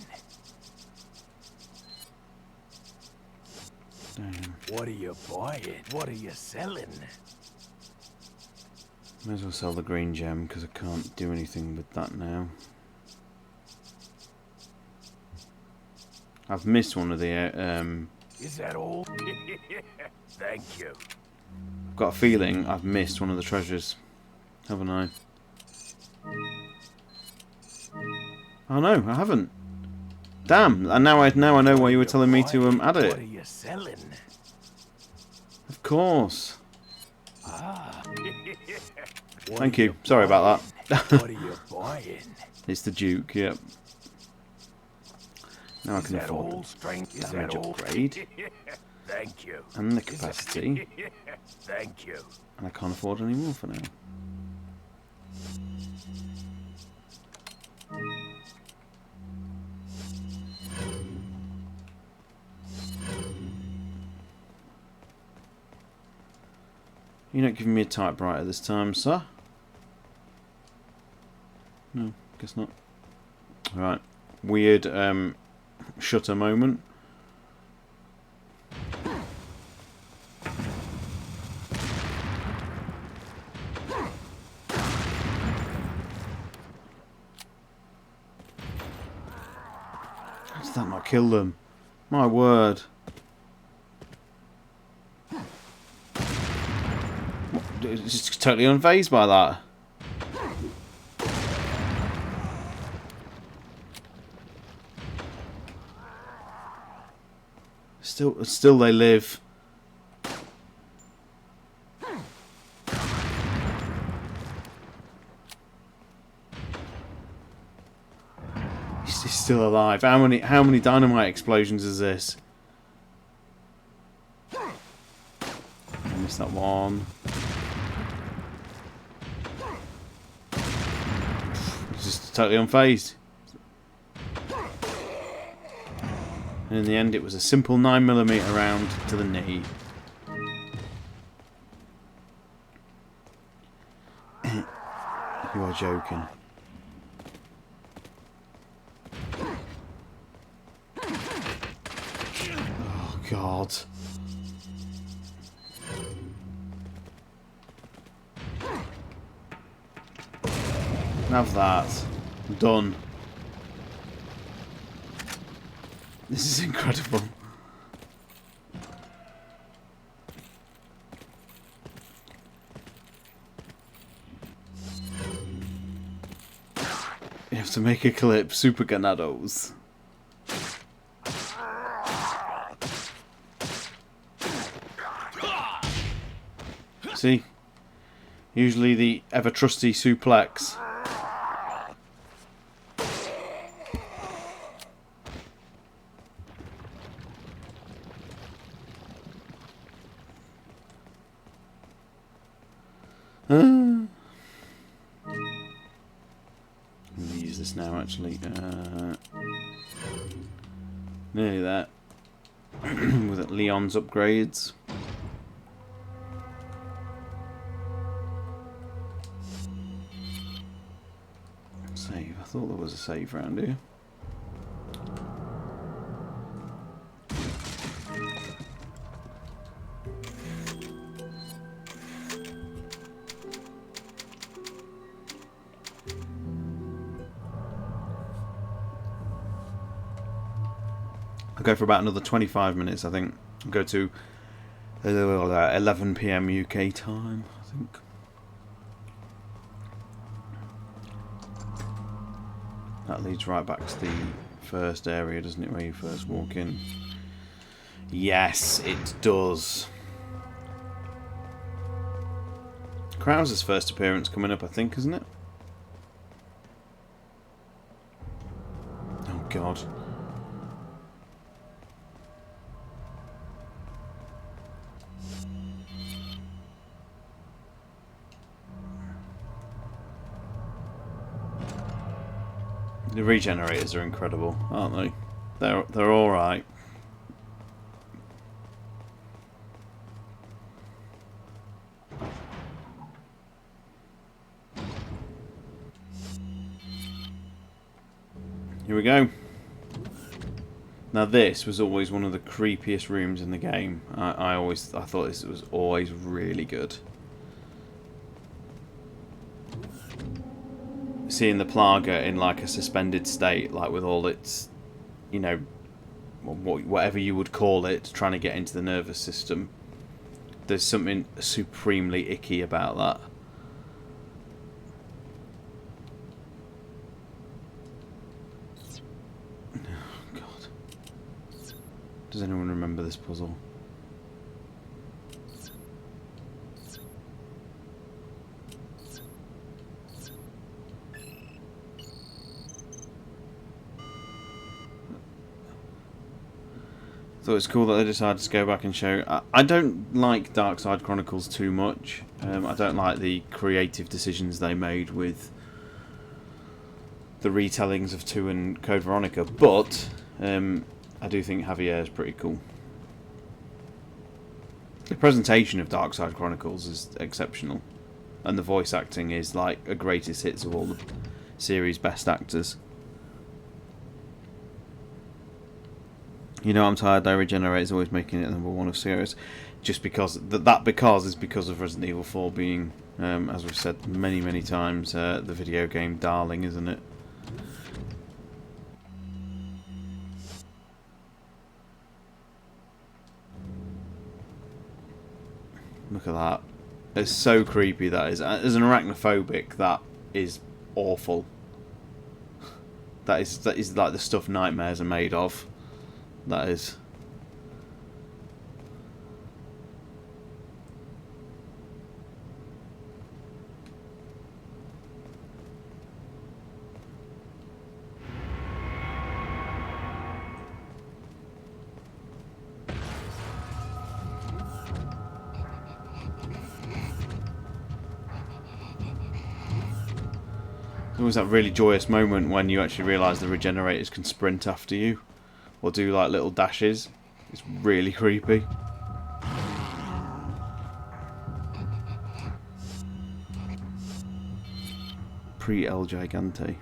Damn. What are you buying? What are you selling? May as well sell the green gem because I can't do anything with that now. I've missed one of the. Is that all? Thank you. I've got a feeling I've missed one of the treasures, haven't I? Oh no, I haven't. Damn! And now I know why you were telling me to add What it. are you selling? Of course. Ah. Thank you. Sorry about that. What are you buying? It's the Duke. Yep. Now I Is can that afford all the strength? Is that damage all? upgrade Thank you. and the Is that- capacity, Thank you. and I can't afford any more for now. You're not giving me a typewriter this time, sir? No, guess not. Alright. Weird shutter moment. How did that not kill them? My word. It's just totally unfazed by that. Still they live. He's still alive. How many dynamite explosions is this? I missed that one. He's just totally unfazed. And in the end, it was a simple 9mm round to the knee. You are joking. Oh, God. Have that. I'm done. This is incredible. You have to make a clip, Super Ganados. See? Usually the ever trusty suplex. I'm going to use this now, actually. Nearly there. With Leon's upgrades. Save. I thought there was a save round here. I'll go for about another 25 minutes, I think. I'll go to 11 PM UK time, I think. That leads right back to the first area, doesn't it, where you first walk in? Yes, it does. Krauser's first appearance coming up, I think, isn't it? Oh, God. The regenerators are incredible, aren't they? They're all right. Here we go. Now this was always one of the creepiest rooms in the game. I thought this was always really good. Seeing the Plaga in like a suspended state, like with all its, you know, whatever you would call it, trying to get into the nervous system. There's something supremely icky about that. Oh, God. Does anyone remember this puzzle? Thought it was cool that they decided to go back and show. I don't like Darkside Chronicles too much. I don't like the creative decisions they made with the retellings of 2 and Code Veronica, but I do think Javier is pretty cool. The presentation of Darkside Chronicles is exceptional, and the voice acting is like a greatest hits of all the series' best actors. You know, I'm tired though. Regenerate is always making it #1 of series, just because is because of Resident Evil 4 being, as we've said many times, the video game darling, isn't it? Look at that! It's so creepy. That is, as an arachnophobic, that is awful. That is like the stuff nightmares are made of. That is. There's always that really joyous moment when you actually realise the regenerators can sprint after you. Or do like little dashes. It's really creepy. Pre-El Gigante.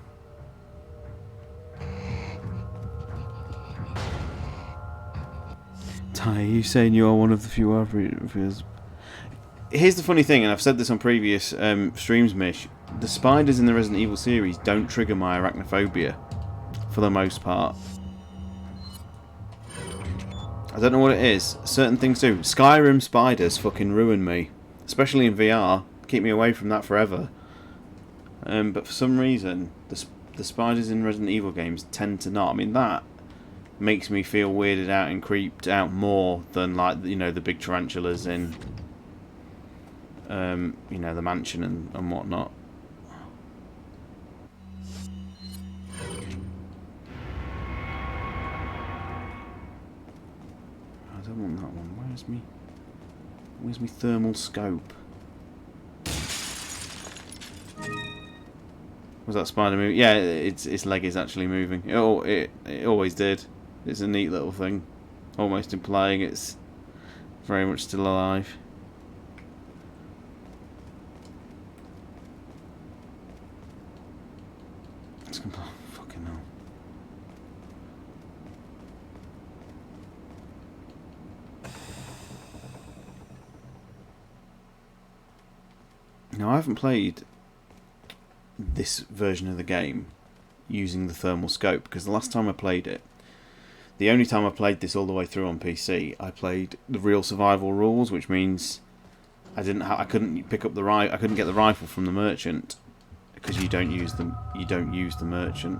Ty, are you saying you are one of the few RPs? Here's the funny thing, and I've said this on previous streams, Mish. The spiders in the Resident Evil series don't trigger my arachnophobia, for the most part. I don't know what it is. Certain things do. Skyrim spiders fucking ruin me. Especially in VR. Keep me away from that forever. But for some reason, the spiders in Resident Evil games tend to not. I mean, that makes me feel weirded out and creeped out more than, like, you know, the big tarantulas in, you know, the mansion and whatnot. I don't want that one. Where's me thermal scope? Was that spider moving? Yeah, its leg is actually moving. It always did. It's a neat little thing, almost implying it's very much still alive. It's fucking hell. Now, I haven't played this version of the game using the thermal scope, because the last time I played it, the only time I played this all the way through on PC, I played the real survival rules, which means I couldn't pick up the I couldn't get the rifle from the merchant because you don't use the merchant.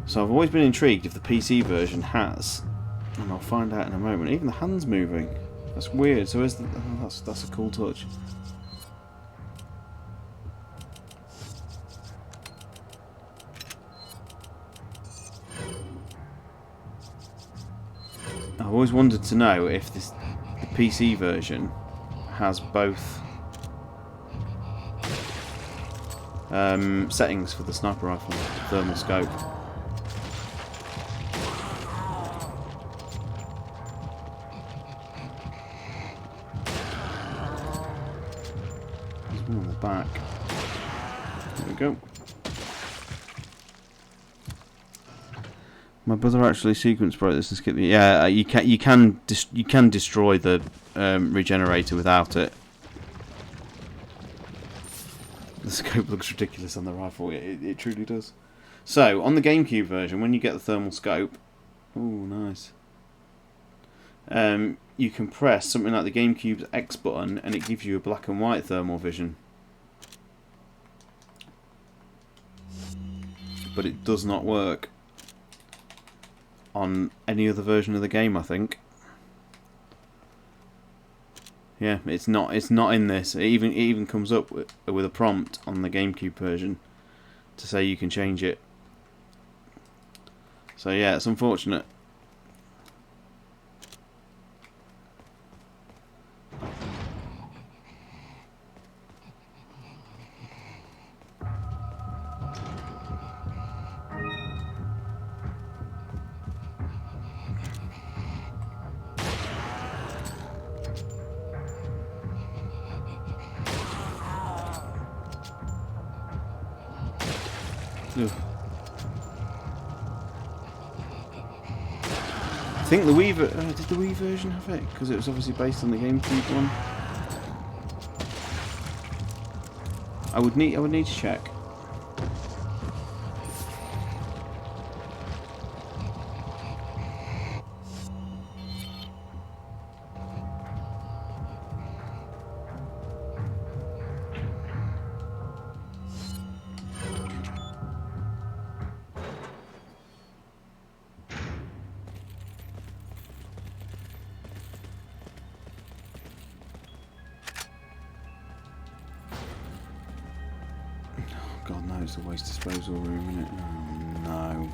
So I've always been intrigued if the PC version has, and I'll find out in a moment. Even the hand's moving. That's weird. So that's a cool touch. I've always wanted to know if the PC version has both settings for the sniper rifle, thermal scope. There's one on the back. There we go. My brother actually sequence broke this and skipped the. Yeah, you can destroy the regenerator without it. The scope looks ridiculous on the rifle. It truly does. So on the GameCube version, when you get the thermal scope, oh nice. You can press something like the GameCube's X button, and it gives you a black and white thermal vision. But it does not work on any other version of the game, I think. Yeah, it's not in this. It even comes up with a prompt on the GameCube version to say you can change it. So yeah, it's unfortunate. Ugh. I think the Wii did the Wii version have it? Because it was obviously based on the GameCube one. I would need to check. God no, it's the waste disposal room, isn't it? Oh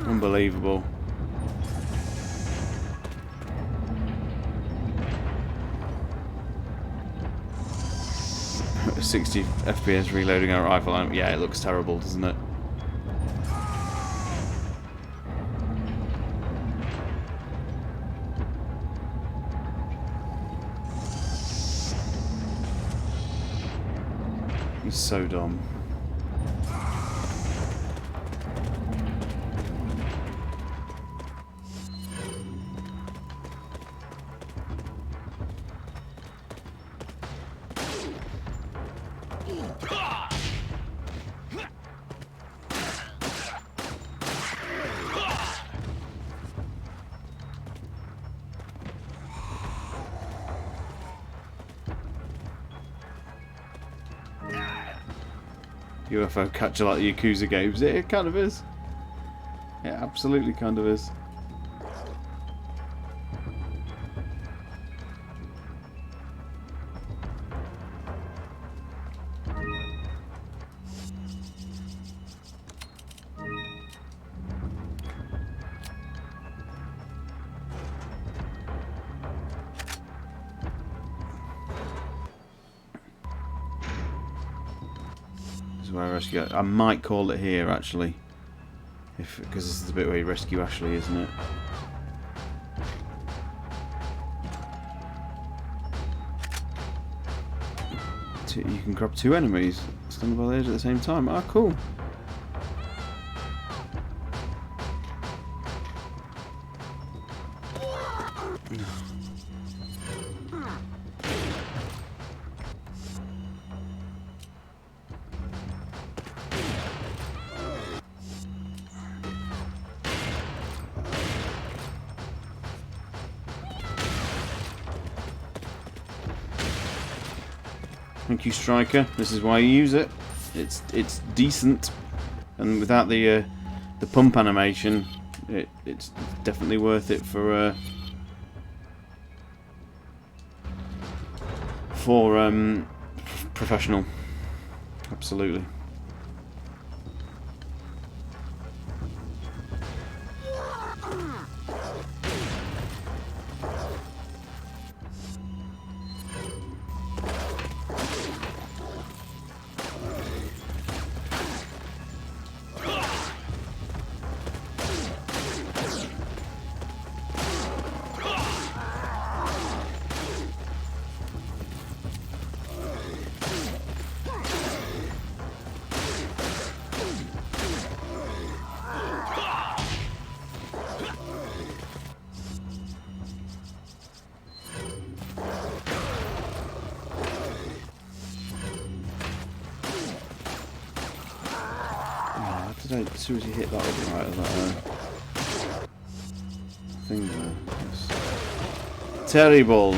no. Unbelievable. A 60 FPS reloading our rifle. Yeah, it looks terrible, doesn't it? He's so dumb. UFO catcher like the Yakuza games. It kind of is. It absolutely kind of is. Where I rescue. I might call it here actually, because this is the bit where you rescue Ashley, isn't it? You can grab two enemies standing by the edge at the same time. Ah, cool. Thank you, Striker. This is why you use it. It's decent, and without the pump animation, it's definitely worth it for professional. Absolutely. Did I seriously hit that up right of that thing there? Yes. Terrible!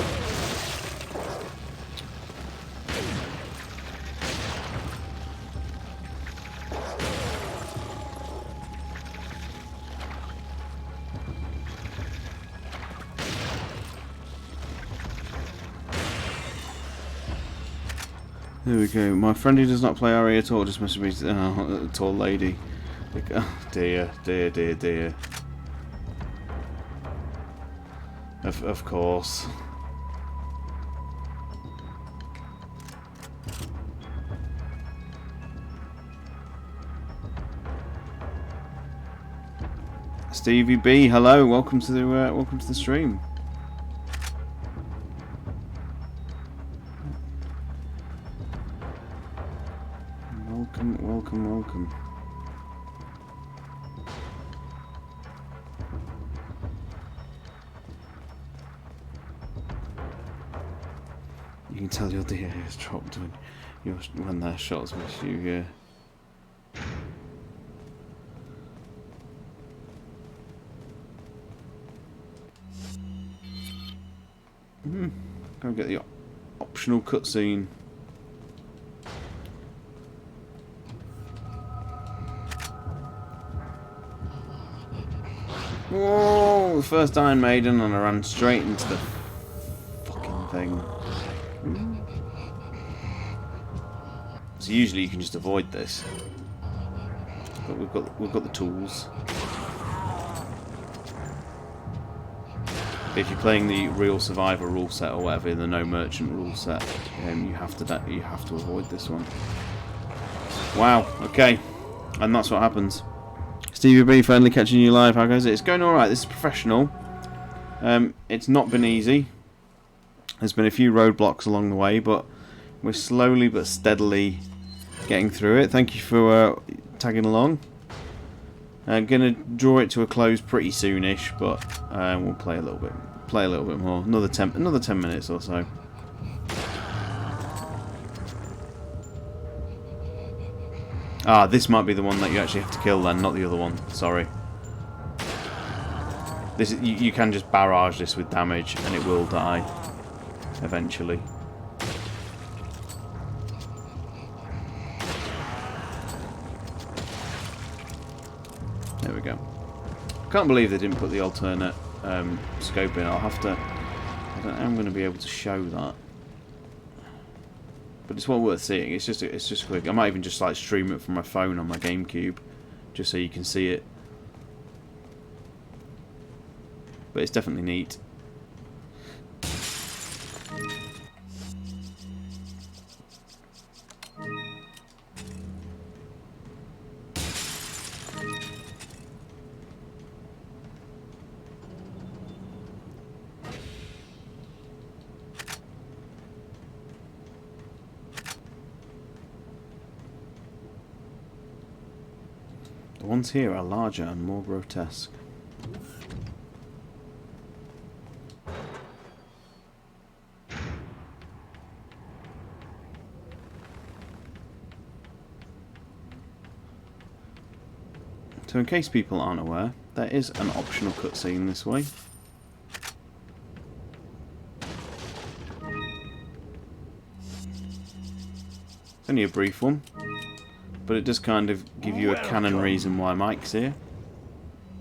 There we go. My friend who does not play RE at all just must be a tall lady. Like, oh dear, dear, dear, dear. Of course. Stevie B, hello. Welcome to the stream. Welcome. You can tell your DA has dropped when their shots miss you, yeah. Go get the optional cutscene. Whoa! First Iron Maiden, and I ran straight into the fucking thing. So usually you can just avoid this, but we've got the tools. If you're playing the Real Survivor rule set or whatever, the No Merchant rule set, you have to avoid this one. Wow. Okay, and that's what happens. Stevie B, finally catching you live. How goes it? It's going alright. This is professional. It's not been easy. There's been a few roadblocks along the way, but we're slowly but steadily getting through it. Thank you for tagging along. I'm gonna draw it to a close pretty soonish, but we'll play a little bit more. Another 10 minutes or so. Ah, this might be the one that you actually have to kill then, not the other one. Sorry. This you can just barrage this with damage and it will die eventually. There we go. I can't believe they didn't put the alternate scope in. I'll have to. I don't know how I'm going to be able to show that. But it's well worth seeing. It's just quick. I might even just like stream it from my phone on my GameCube, just so you can see it. But it's definitely neat. The ones here are larger and more grotesque. So in case people aren't aware, there is an optional cutscene this way. It's only a brief one, but it does kind of give you a canon reason why Mike's here.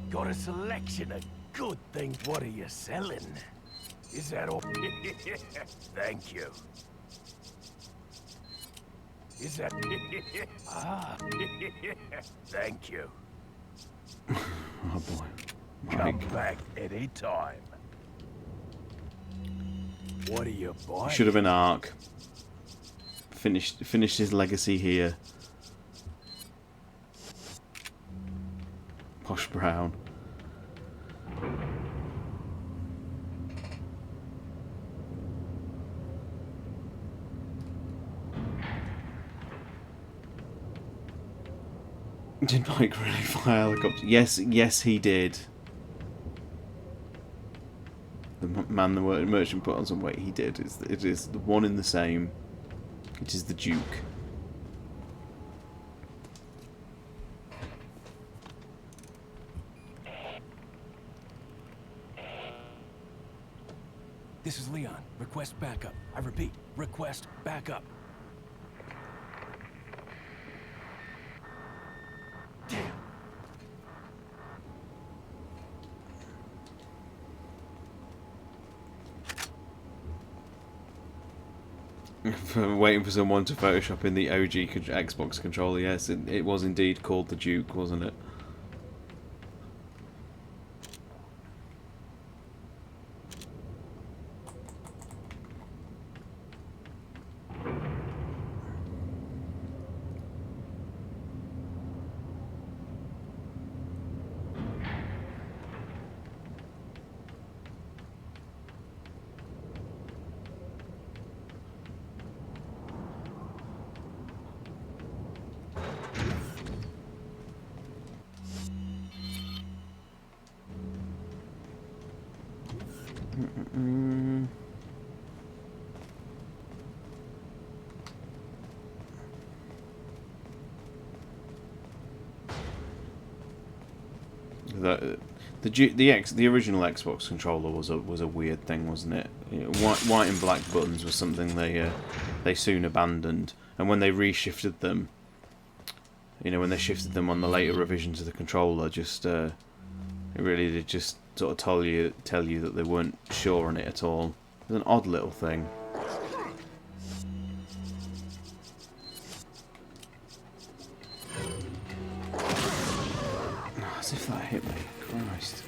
Got a selection of good things. What are you selling? Is that all? Thank you. Is that? Ah, thank you. Oh boy, Come Mike. back any time. What are you buying? Should have been Ark. Finished his legacy here. Posh Brown. Did Mike really fly a helicopter? Yes, he did. The merchant put on some weight. He did. It is the one and the same. It is the Duke. This is Leon. Request backup. I repeat, request backup. Damn. Waiting for someone to Photoshop in the OG Xbox controller. Yes, it was indeed called the Duke, wasn't it? The original Xbox controller was a weird thing, wasn't it? You know, white and black buttons was something they soon abandoned, and when they reshifted them, you know, when they shifted them on the later revisions of the controller, just it really did just sort of tell you that they weren't sure on it at all. It was an odd little thing. As if that hit me. Christ.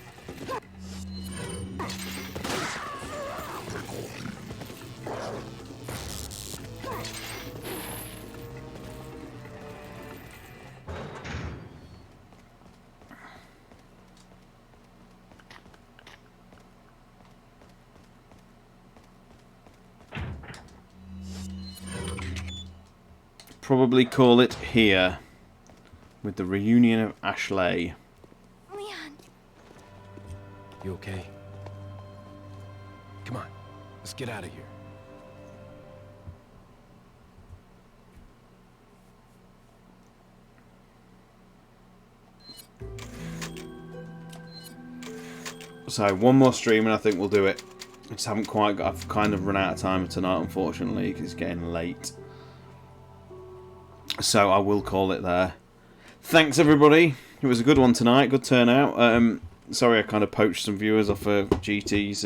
Probably call it here with the reunion of Ashley. Leon. You okay? Come on, let's get out of here. So one more stream and I think we'll do it. I just haven't quite got. I've kind of run out of time tonight, unfortunately, because it's getting late. So I will call it there. Thanks everybody. It was a good one tonight. Good turnout. Sorry I kind of poached some viewers off of GT's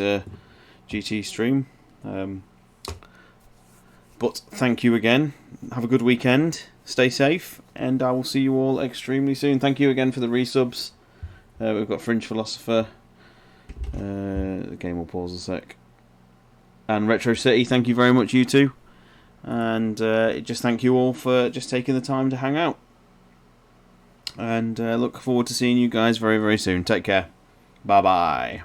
GT stream. But thank you again. Have a good weekend. Stay safe, and I will see you all extremely soon. Thank you again for the resubs. We've got Fringe Philosopher. The game will pause a sec. And Retro City, thank you very much, you two. And just thank you all for just taking the time to hang out. And look forward to seeing you guys very, very soon. Take care. Bye-bye.